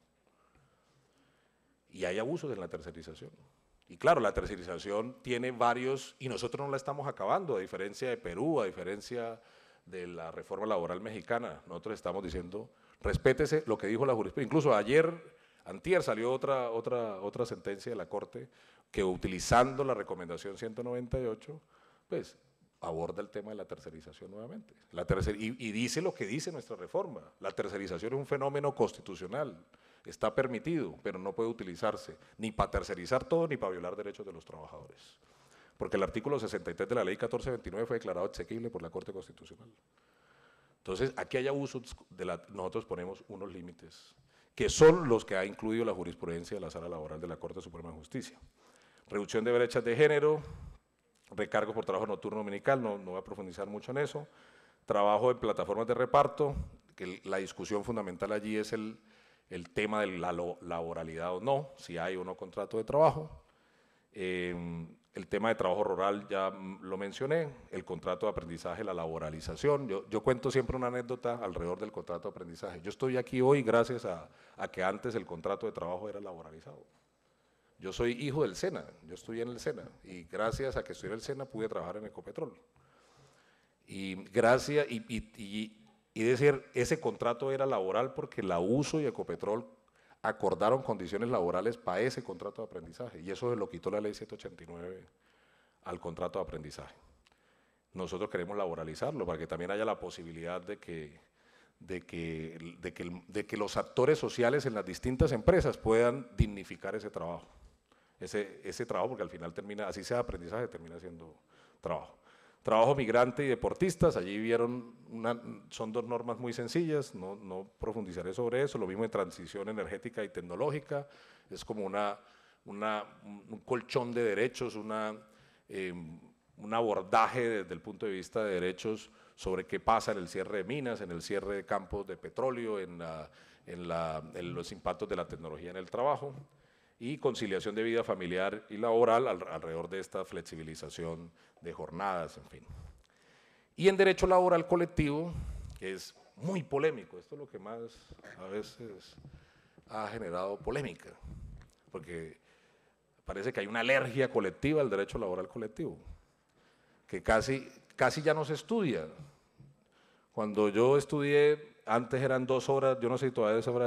Y hay abusos en la tercerización. Y claro, la tercerización tiene varios, y nosotros no la estamos acabando, a diferencia de Perú, a diferencia de la reforma laboral mexicana. Nosotros estamos diciendo, respétese lo que dijo la jurisprudencia. Incluso antier salió otra sentencia de la Corte que, utilizando la recomendación 198, pues aborda el tema de la tercerización nuevamente. Y dice lo que dice nuestra reforma. La tercerización es un fenómeno constitucional, está permitido, pero no puede utilizarse ni para tercerizar todo ni para violar derechos de los trabajadores. Porque el artículo 63 de la Ley 1429 fue declarado exequible por la Corte Constitucional. Entonces, aquí hay abusos, nosotros ponemos unos límites, que son los que ha incluido la jurisprudencia de la Sala Laboral de la Corte Suprema de Justicia. Reducción de brechas de género, recargo por trabajo nocturno dominical, no voy a profundizar mucho en eso, trabajo en plataformas de reparto, que la discusión fundamental allí es el tema de la laboralidad o no, si hay o no contrato de trabajo, El tema de trabajo rural ya lo mencioné, el contrato de aprendizaje, la laboralización. Yo cuento siempre una anécdota alrededor del contrato de aprendizaje. Yo estoy aquí hoy gracias a que antes el contrato de trabajo era laboralizado. Yo soy hijo del SENA, yo estudié en el SENA y gracias a que estudié en el SENA pude trabajar en Ecopetrol. Y gracias, y decir, ese contrato era laboral porque la USO y Ecopetrol acordaron condiciones laborales para ese contrato de aprendizaje y eso se lo quitó la ley 789 al contrato de aprendizaje. Nosotros queremos laboralizarlo para que también haya la posibilidad de que los actores sociales en las distintas empresas puedan dignificar ese trabajo. Ese trabajo, porque al final termina, así sea aprendizaje, termina siendo trabajo. Trabajo migrante y deportistas, allí vieron, son dos normas muy sencillas, no profundizaré sobre eso, lo mismo en transición energética y tecnológica, es como un colchón de derechos, un abordaje desde el punto de vista de derechos sobre qué pasa en el cierre de minas, en el cierre de campos de petróleo, en los impactos de la tecnología en el trabajo, y conciliación de vida familiar y laboral alrededor de esta flexibilización de jornadas, en fin. Y en derecho laboral colectivo, que es muy polémico, esto es lo que más a veces ha generado polémica, porque parece que hay una alergia colectiva al derecho laboral colectivo, que casi ya no se estudia. Cuando yo estudié, antes eran 2 horas, yo no sé si todavía será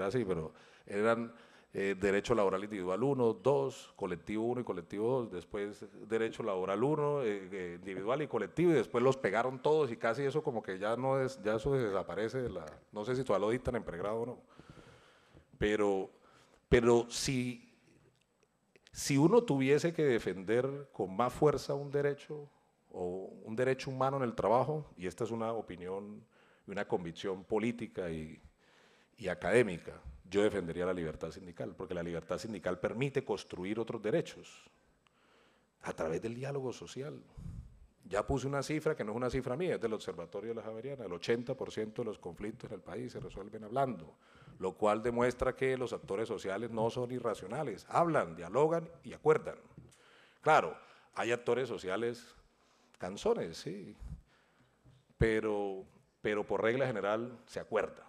así, pero eran derecho laboral individual 1, 2, colectivo 1 y colectivo 2, después derecho laboral 1, individual y colectivo, y después los pegaron todos y casi eso como que ya no es, ya eso desaparece, no sé si todavía lo dictan en pregrado o no, pero si uno tuviese que defender con más fuerza un derecho o un derecho humano en el trabajo, y esta es una opinión y una convicción política y académica, yo defendería la libertad sindical, porque la libertad sindical permite construir otros derechos a través del diálogo social. Ya puse una cifra que no es una cifra mía, es del Observatorio de la Javeriana, el 80% de los conflictos en el país se resuelven hablando, lo cual demuestra que los actores sociales no son irracionales, hablan, dialogan y acuerdan. Claro, hay actores sociales cansones, sí, pero por regla general se acuerda.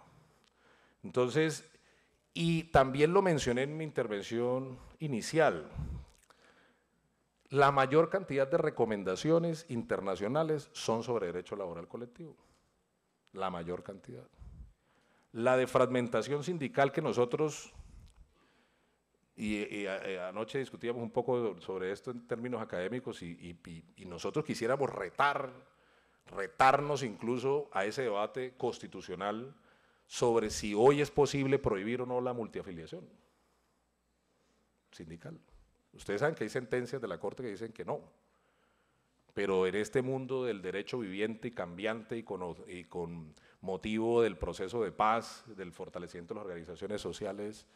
Entonces, y también lo mencioné en mi intervención inicial, la mayor cantidad de recomendaciones internacionales son sobre derecho laboral colectivo, la mayor cantidad. La de fragmentación sindical que nosotros, anoche discutíamos un poco sobre esto en términos académicos y nosotros quisiéramos retarnos incluso a ese debate constitucional sobre si hoy es posible prohibir o no la multiafiliación sindical. Ustedes saben que hay sentencias de la Corte que dicen que no, pero en este mundo del derecho viviente y cambiante y con motivo del proceso de paz, del fortalecimiento de las organizaciones sociales,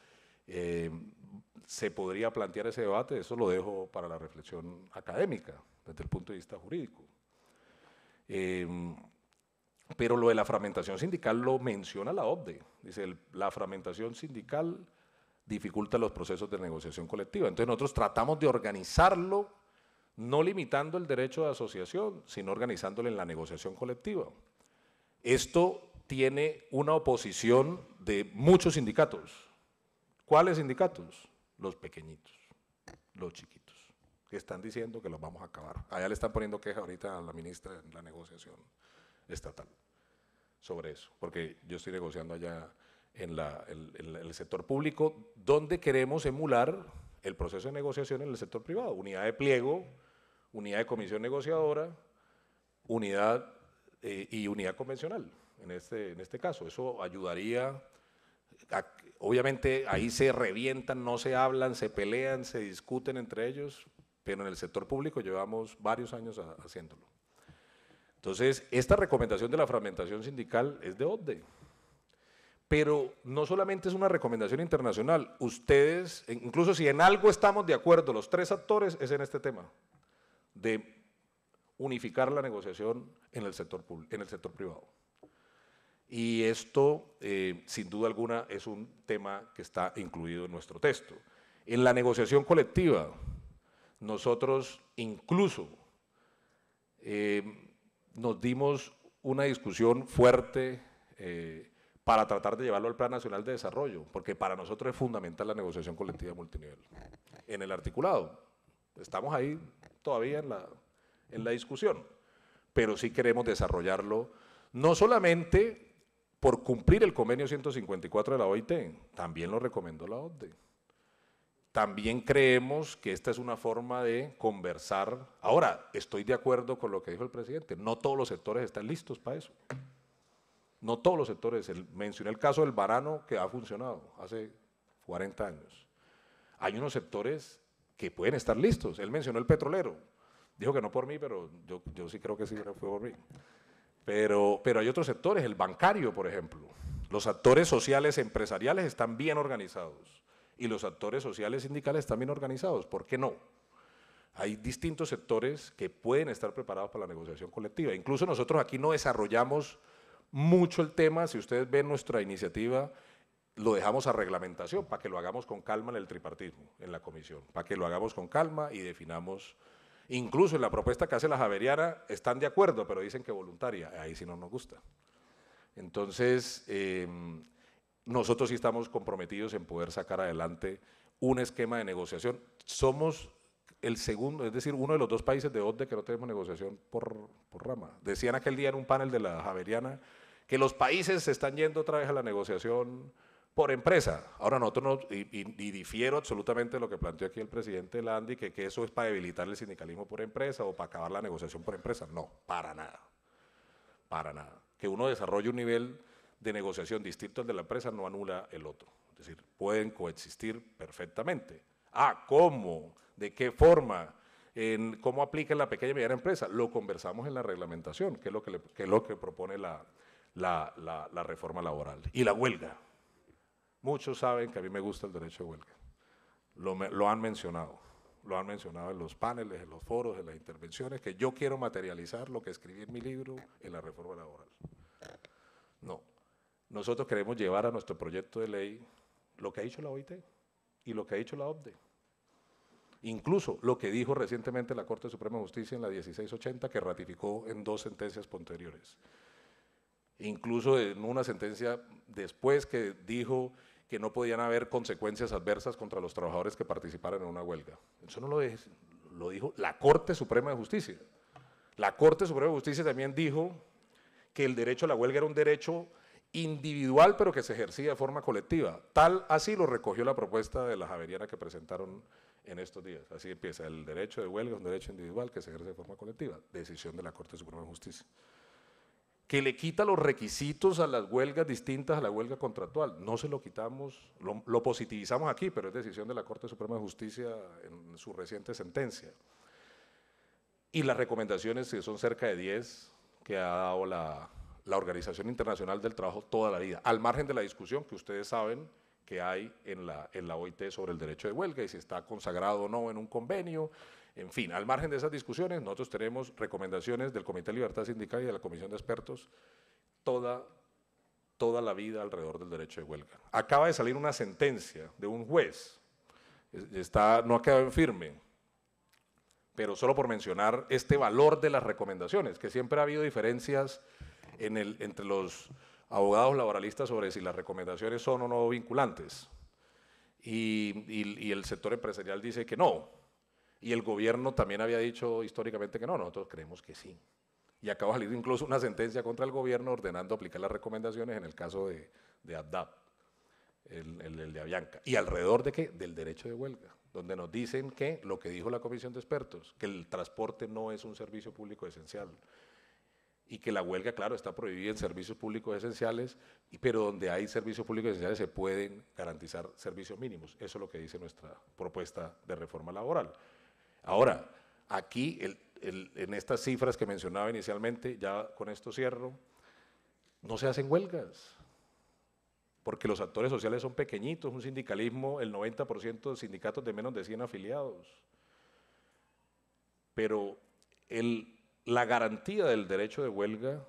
se podría plantear ese debate, eso lo dejo para la reflexión académica, desde el punto de vista jurídico. Pero lo de la fragmentación sindical lo menciona la OCDE, dice, la fragmentación sindical dificulta los procesos de negociación colectiva. Entonces nosotros tratamos de organizarlo, no limitando el derecho de asociación, sino organizándolo en la negociación colectiva. Esto tiene una oposición de muchos sindicatos. ¿Cuáles sindicatos? Los pequeñitos, los chiquitos, que están diciendo que los vamos a acabar. Allá le están poniendo queja ahorita a la ministra en la negociación estatal sobre eso, porque yo estoy negociando allá en el sector público, donde queremos emular el proceso de negociación en el sector privado, unidad de pliego, unidad de comisión negociadora, unidad y unidad convencional, en este caso. Eso ayudaría, obviamente ahí se revientan, no se hablan, se pelean, se discuten entre ellos, pero en el sector público llevamos varios años haciéndolo. Entonces, esta recomendación de la fragmentación sindical es de OCDE, pero no solamente es una recomendación internacional, ustedes, incluso si en algo estamos de acuerdo los 3 actores, es en este tema, de unificar la negociación en el sector privado. Y esto, sin duda alguna, es un tema que está incluido en nuestro texto. En la negociación colectiva, nosotros incluso nos dimos una discusión fuerte para tratar de llevarlo al Plan Nacional de Desarrollo, porque para nosotros es fundamental la negociación colectiva multinivel. En el articulado, estamos ahí todavía en la discusión, pero sí queremos desarrollarlo, no solamente por cumplir el convenio 154 de la OIT, también lo recomendó la OCDE. También creemos que esta es una forma de conversar. Ahora, estoy de acuerdo con lo que dijo el presidente, no todos los sectores están listos para eso. No todos los sectores, mencioné el caso del banano que ha funcionado hace 40 años. Hay unos sectores que pueden estar listos, él mencionó el petrolero, dijo que no por mí, pero yo sí creo que sí fue por mí. Pero hay otros sectores, el bancario, por ejemplo. Los actores sociales empresariales están bien organizados y los actores sociales sindicales están bien organizados. ¿Por qué no? Hay distintos sectores que pueden estar preparados para la negociación colectiva. Incluso nosotros aquí no desarrollamos mucho el tema, si ustedes ven nuestra iniciativa, lo dejamos a reglamentación para que lo hagamos con calma en el tripartismo, en la comisión, para que lo hagamos con calma y definamos. Incluso en la propuesta que hace la Javeriana están de acuerdo, pero dicen que voluntaria, ahí sí no nos gusta. Entonces, nosotros sí estamos comprometidos en poder sacar adelante un esquema de negociación. Somos el segundo, es decir, uno de los dos países de OCDE que no tenemos negociación por rama. Decían aquel día en un panel de la Javeriana que los países se están yendo otra vez a la negociación por empresa. Ahora nosotros no, y difiero absolutamente de lo que planteó aquí el presidente Landi, que eso es para debilitar el sindicalismo por empresa o para acabar la negociación por empresa. No, para nada, para nada. Que uno desarrolle un nivel de negociación distinto al de la empresa no anula el otro. Es decir, pueden coexistir perfectamente. ¿Cómo? ¿De qué forma? ¿Cómo aplica en la pequeña y mediana empresa? Lo conversamos en la reglamentación, que es lo que propone la reforma laboral. Y la huelga. Muchos saben que a mí me gusta el derecho de huelga. Lo han mencionado en los paneles, en los foros, en las intervenciones, que yo quiero materializar lo que escribí en mi libro en la reforma laboral. No, nosotros queremos llevar a nuestro proyecto de ley lo que ha dicho la OIT y lo que ha dicho la OCDE. Incluso lo que dijo recientemente la Corte Suprema de Justicia en la 1680, que ratificó en 2 sentencias posteriores. Incluso en una sentencia después que dijo que no podían haber consecuencias adversas contra los trabajadores que participaran en una huelga. Eso no lo dijo la Corte Suprema de Justicia. La Corte Suprema de Justicia también dijo que el derecho a la huelga era un derecho individual, pero que se ejercía de forma colectiva. Tal así lo recogió la propuesta de la Javeriana que presentaron en estos días. Así empieza, el derecho de huelga es un derecho individual que se ejerce de forma colectiva. Decisión de la Corte Suprema de Justicia. Que le quita los requisitos a las huelgas distintas a la huelga contractual. No se lo quitamos, lo positivizamos aquí, pero es decisión de la Corte Suprema de Justicia en su reciente sentencia. Y las recomendaciones, que son cerca de 10, que ha dado la Organización Internacional del Trabajo toda la vida, al margen de la discusión que ustedes saben que hay en la OIT sobre el derecho de huelga y si está consagrado o no en un convenio. En fin, al margen de esas discusiones, nosotros tenemos recomendaciones del Comité de Libertad Sindical y de la Comisión de Expertos toda la vida alrededor del derecho de huelga. Acaba de salir una sentencia de un juez, no ha quedado en firme, pero solo por mencionar este valor de las recomendaciones, que siempre ha habido diferencias entre los abogados laboralistas sobre si las recomendaciones son o no vinculantes. Y el sector empresarial dice que no. Y el gobierno también había dicho históricamente que no, nosotros creemos que sí. Y acaba de salir incluso una sentencia contra el gobierno ordenando aplicar las recomendaciones en el caso de ABDAP, el de Avianca. ¿Y alrededor de qué? Del derecho de huelga, donde nos dicen que lo que dijo la Comisión de Expertos, que el transporte no es un servicio público esencial y que la huelga, claro, está prohibida en servicios públicos esenciales, pero donde hay servicios públicos esenciales se pueden garantizar servicios mínimos. Eso es lo que dice nuestra propuesta de reforma laboral. Ahora, aquí, en estas cifras que mencionaba inicialmente, ya con esto cierro, no se hacen huelgas, porque los actores sociales son pequeñitos, un sindicalismo, el 90% de sindicatos de menos de 100 afiliados. Pero la garantía del derecho de huelga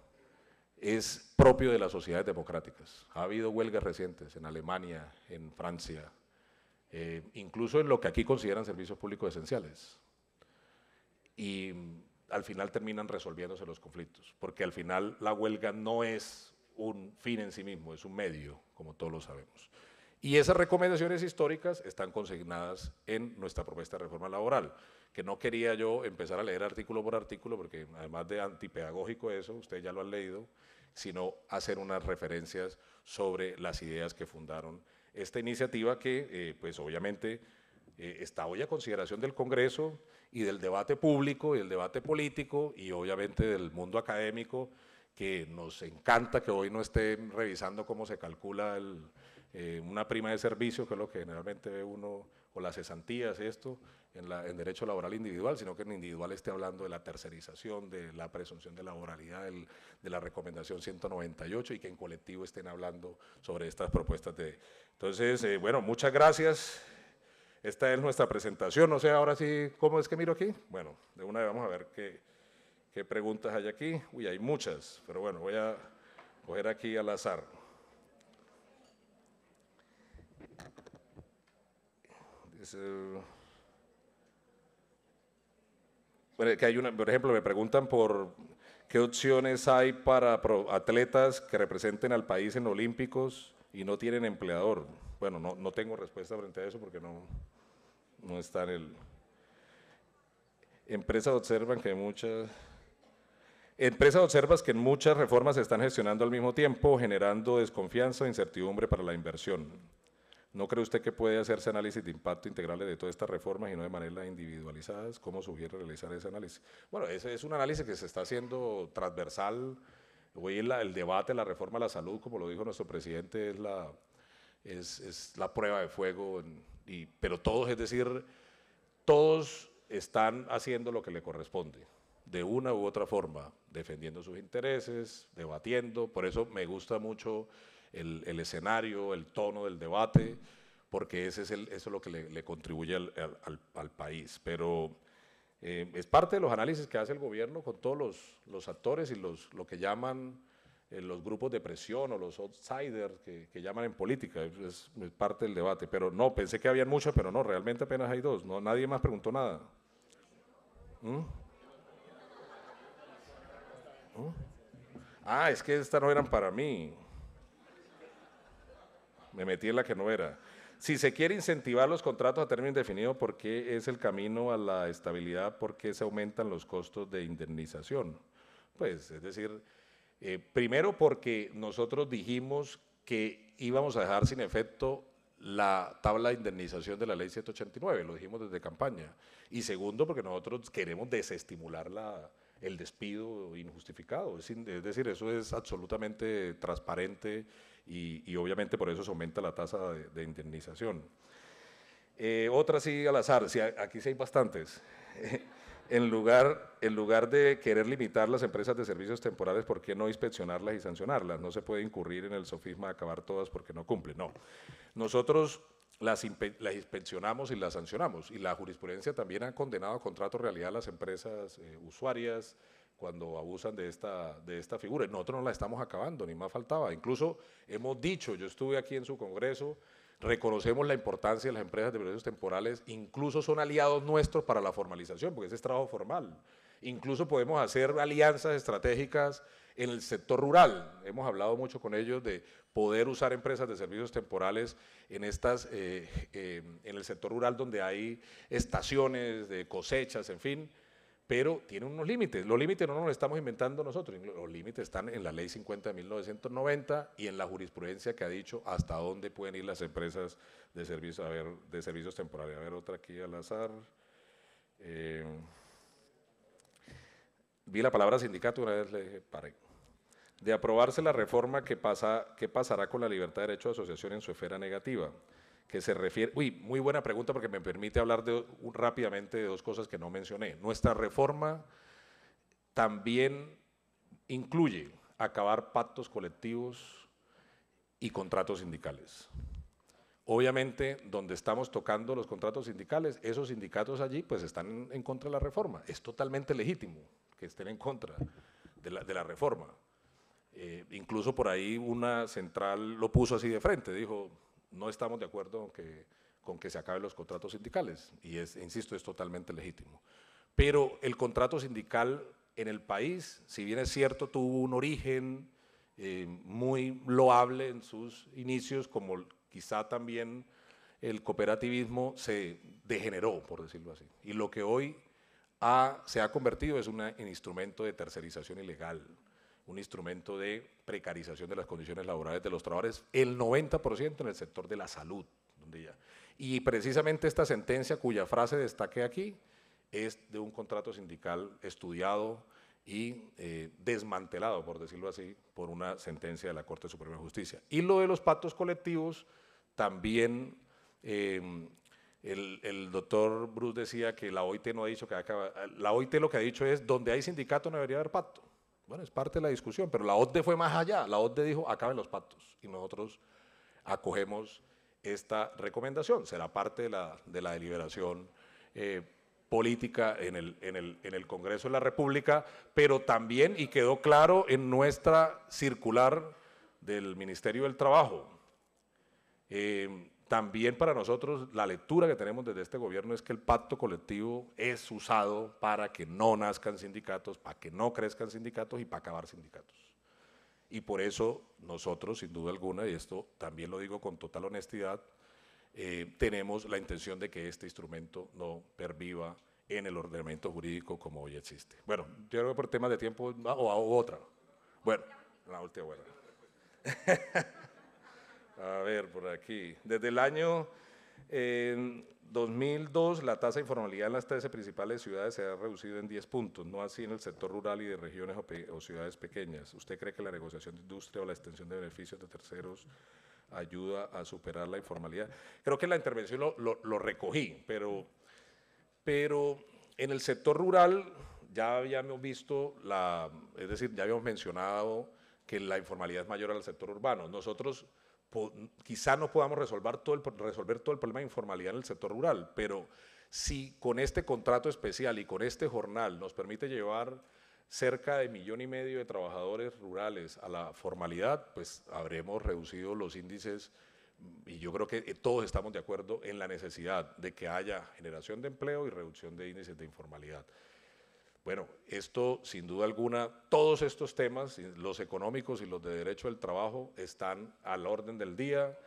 es propio de las sociedades democráticas. Ha habido huelgas recientes en Alemania, en Francia, incluso en lo que aquí consideran servicios públicos esenciales. y al final terminan resolviéndose los conflictos, porque al final la huelga no es un fin en sí mismo, es un medio, como todos lo sabemos. Y esas recomendaciones históricas están consignadas en nuestra propuesta de reforma laboral, que no quería yo empezar a leer artículo por artículo, porque además de antipedagógico eso, ustedes ya lo han leído, sino hacer unas referencias sobre las ideas que fundaron esta iniciativa que, pues obviamente, está hoy a consideración del Congreso y del debate público y del debate político y obviamente del mundo académico, que nos encanta que hoy no estén revisando cómo se calcula una prima de servicio, que es lo que generalmente ve uno, o las cesantías, esto, en derecho laboral individual, sino que en individual esté hablando de la tercerización, de la presunción de laboralidad, de la recomendación 198 y que en colectivo estén hablando sobre estas propuestas de… Entonces, bueno, muchas gracias. Esta es nuestra presentación. No sé ahora sí, ¿cómo es que miro aquí? Bueno, de una vez vamos a ver qué preguntas hay aquí. Uy, hay muchas, pero bueno, voy a coger aquí al azar. Dice, bueno, que hay una, por ejemplo, me preguntan por qué opciones hay para atletas que representen al país en olímpicos y no tienen empleador. Bueno, no tengo respuesta frente a eso porque no está en el… Empresas observan que en muchas reformas se están gestionando al mismo tiempo, generando desconfianza e incertidumbre para la inversión. ¿No cree usted que puede hacerse análisis de impacto integrales de todas estas reformas y no de manera individualizadas? ¿Cómo sugiere realizar ese análisis? Bueno, ese es un análisis que se está haciendo transversal. Hoy el debate, la reforma a la salud, como lo dijo nuestro presidente, es la prueba de fuego, pero todos, es decir, todos están haciendo lo que le corresponde, de una u otra forma, defendiendo sus intereses, debatiendo. Por eso me gusta mucho el escenario, el tono del debate, porque eso es lo que le contribuye al país. Pero es parte de los análisis que hace el gobierno con todos los actores y lo que llaman los grupos de presión o los outsiders que llaman en política, es parte del debate. Pero no, pensé que habían muchos, pero no, realmente apenas hay dos, no, nadie más preguntó nada. Ah, es que estas no eran para mí. Me metí en la que no era. Si se quiere incentivar los contratos a término indefinido, ¿por qué es el camino a la estabilidad? ¿Por qué se aumentan los costos de indemnización? Pues, es decir, primero porque nosotros dijimos que íbamos a dejar sin efecto la tabla de indemnización de la ley 189, lo dijimos desde campaña. Y segundo, porque nosotros queremos desestimular el despido injustificado. Es decir, eso es absolutamente transparente y obviamente por eso se aumenta la tasa de indemnización. Otra sí al azar, sí, aquí sí hay bastantes. En lugar de querer limitar las empresas de servicios temporales, ¿por qué no inspeccionarlas y sancionarlas? No se puede incurrir en el sofisma de acabar todas porque no cumplen. No, nosotros las inspeccionamos y las sancionamos, y la jurisprudencia también ha condenado a contrato realidad a las empresas usuarias cuando abusan de esta figura. Nosotros no la estamos acabando, ni más faltaba. Incluso hemos dicho, yo estuve aquí en su congreso, reconocemos la importancia de las empresas de servicios temporales, incluso son aliados nuestros para la formalización, porque ese es trabajo formal. Incluso podemos hacer alianzas estratégicas en el sector rural. Hemos hablado mucho con ellos de poder usar empresas de servicios temporales en el sector rural donde hay estaciones de cosechas, en fin, pero tiene unos límites. Los límites no nos los estamos inventando nosotros, los límites están en la Ley 50 de 1990 y en la jurisprudencia que ha dicho hasta dónde pueden ir las empresas de servicios temporales. A ver, otra aquí al azar. Vi la palabra sindicato, una vez le dije, pare. De aprobarse la reforma, ¿qué pasará con la libertad de derecho de asociación en su esfera negativa? Que se refiere… Uy, muy buena pregunta porque me permite hablar rápidamente de dos cosas que no mencioné. Nuestra reforma también incluye acabar pactos colectivos y contratos sindicales. Obviamente, donde estamos tocando los contratos sindicales, esos sindicatos allí pues están en contra de la reforma. Es totalmente legítimo que estén en contra de la reforma. Incluso por ahí una central lo puso así de frente, dijo, no estamos de acuerdo con que se acaben los contratos sindicales, y insisto, es totalmente legítimo. pero el contrato sindical en el país, si bien es cierto, tuvo un origen muy loable en sus inicios, como quizá también el cooperativismo se degeneró, por decirlo así. Y lo que hoy se ha convertido es un instrumento de tercerización ilegal, un instrumento de precarización de las condiciones laborales de los trabajadores, el 90% en el sector de la salud. Y precisamente esta sentencia, cuya frase destaqué aquí, es de un contrato sindical estudiado y desmantelado, por decirlo así, por una sentencia de la Corte Suprema de Justicia. Y lo de los pactos colectivos, también el doctor Bruce decía que la OIT no ha dicho que acaba. La OIT lo que ha dicho es, donde hay sindicato no debería haber pacto. Bueno, es parte de la discusión, pero la OCDE fue más allá. La OCDE dijo, acaben los pactos, y nosotros acogemos esta recomendación. Será parte de la deliberación política en el Congreso de la República, pero también, y quedó claro en nuestra circular del Ministerio del Trabajo, también para nosotros la lectura que tenemos desde este gobierno es que el pacto colectivo es usado para que no nazcan sindicatos, para que no crezcan sindicatos y para acabar sindicatos. Y por eso nosotros, sin duda alguna, y esto también lo digo con total honestidad, tenemos la intención de que este instrumento no perviva en el ordenamiento jurídico como hoy existe. Bueno, yo creo que por temas de tiempo, o otra. Bueno, la última, bueno. A ver, por aquí. Desde el año 2002, la tasa de informalidad en las 13 principales ciudades se ha reducido en 10 puntos, no así en el sector rural y de regiones o ciudades pequeñas. ¿Usted cree que la negociación de industria o la extensión de beneficios de terceros ayuda a superar la informalidad? Creo que en la intervención lo recogí, pero en el sector rural ya habíamos visto, es decir, ya habíamos mencionado que la informalidad es mayor al sector urbano. Nosotros quizá no podamos resolver todo el problema de informalidad en el sector rural, pero si con este contrato especial y con este jornal nos permite llevar cerca de 1,5 millones de trabajadores rurales a la formalidad, pues habremos reducido los índices, y yo creo que todos estamos de acuerdo en la necesidad de que haya generación de empleo y reducción de índices de informalidad. Bueno, esto sin duda alguna, todos estos temas, los económicos y los de derecho del trabajo, están al orden del día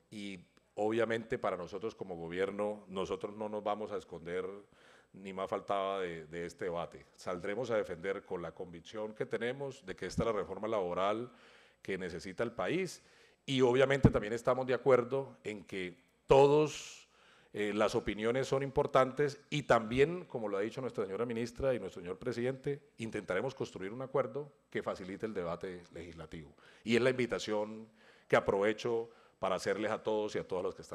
y obviamente para nosotros como gobierno, nosotros no nos vamos a esconder, ni más faltaba de este debate. Saldremos a defender con la convicción que tenemos de que esta es la reforma laboral que necesita el país y obviamente también estamos de acuerdo en que todos las opiniones son importantes y también, como lo ha dicho nuestra señora ministra y nuestro señor presidente, intentaremos construir un acuerdo que facilite el debate legislativo. Y es la invitación que aprovecho para hacerles a todos y a todas los que están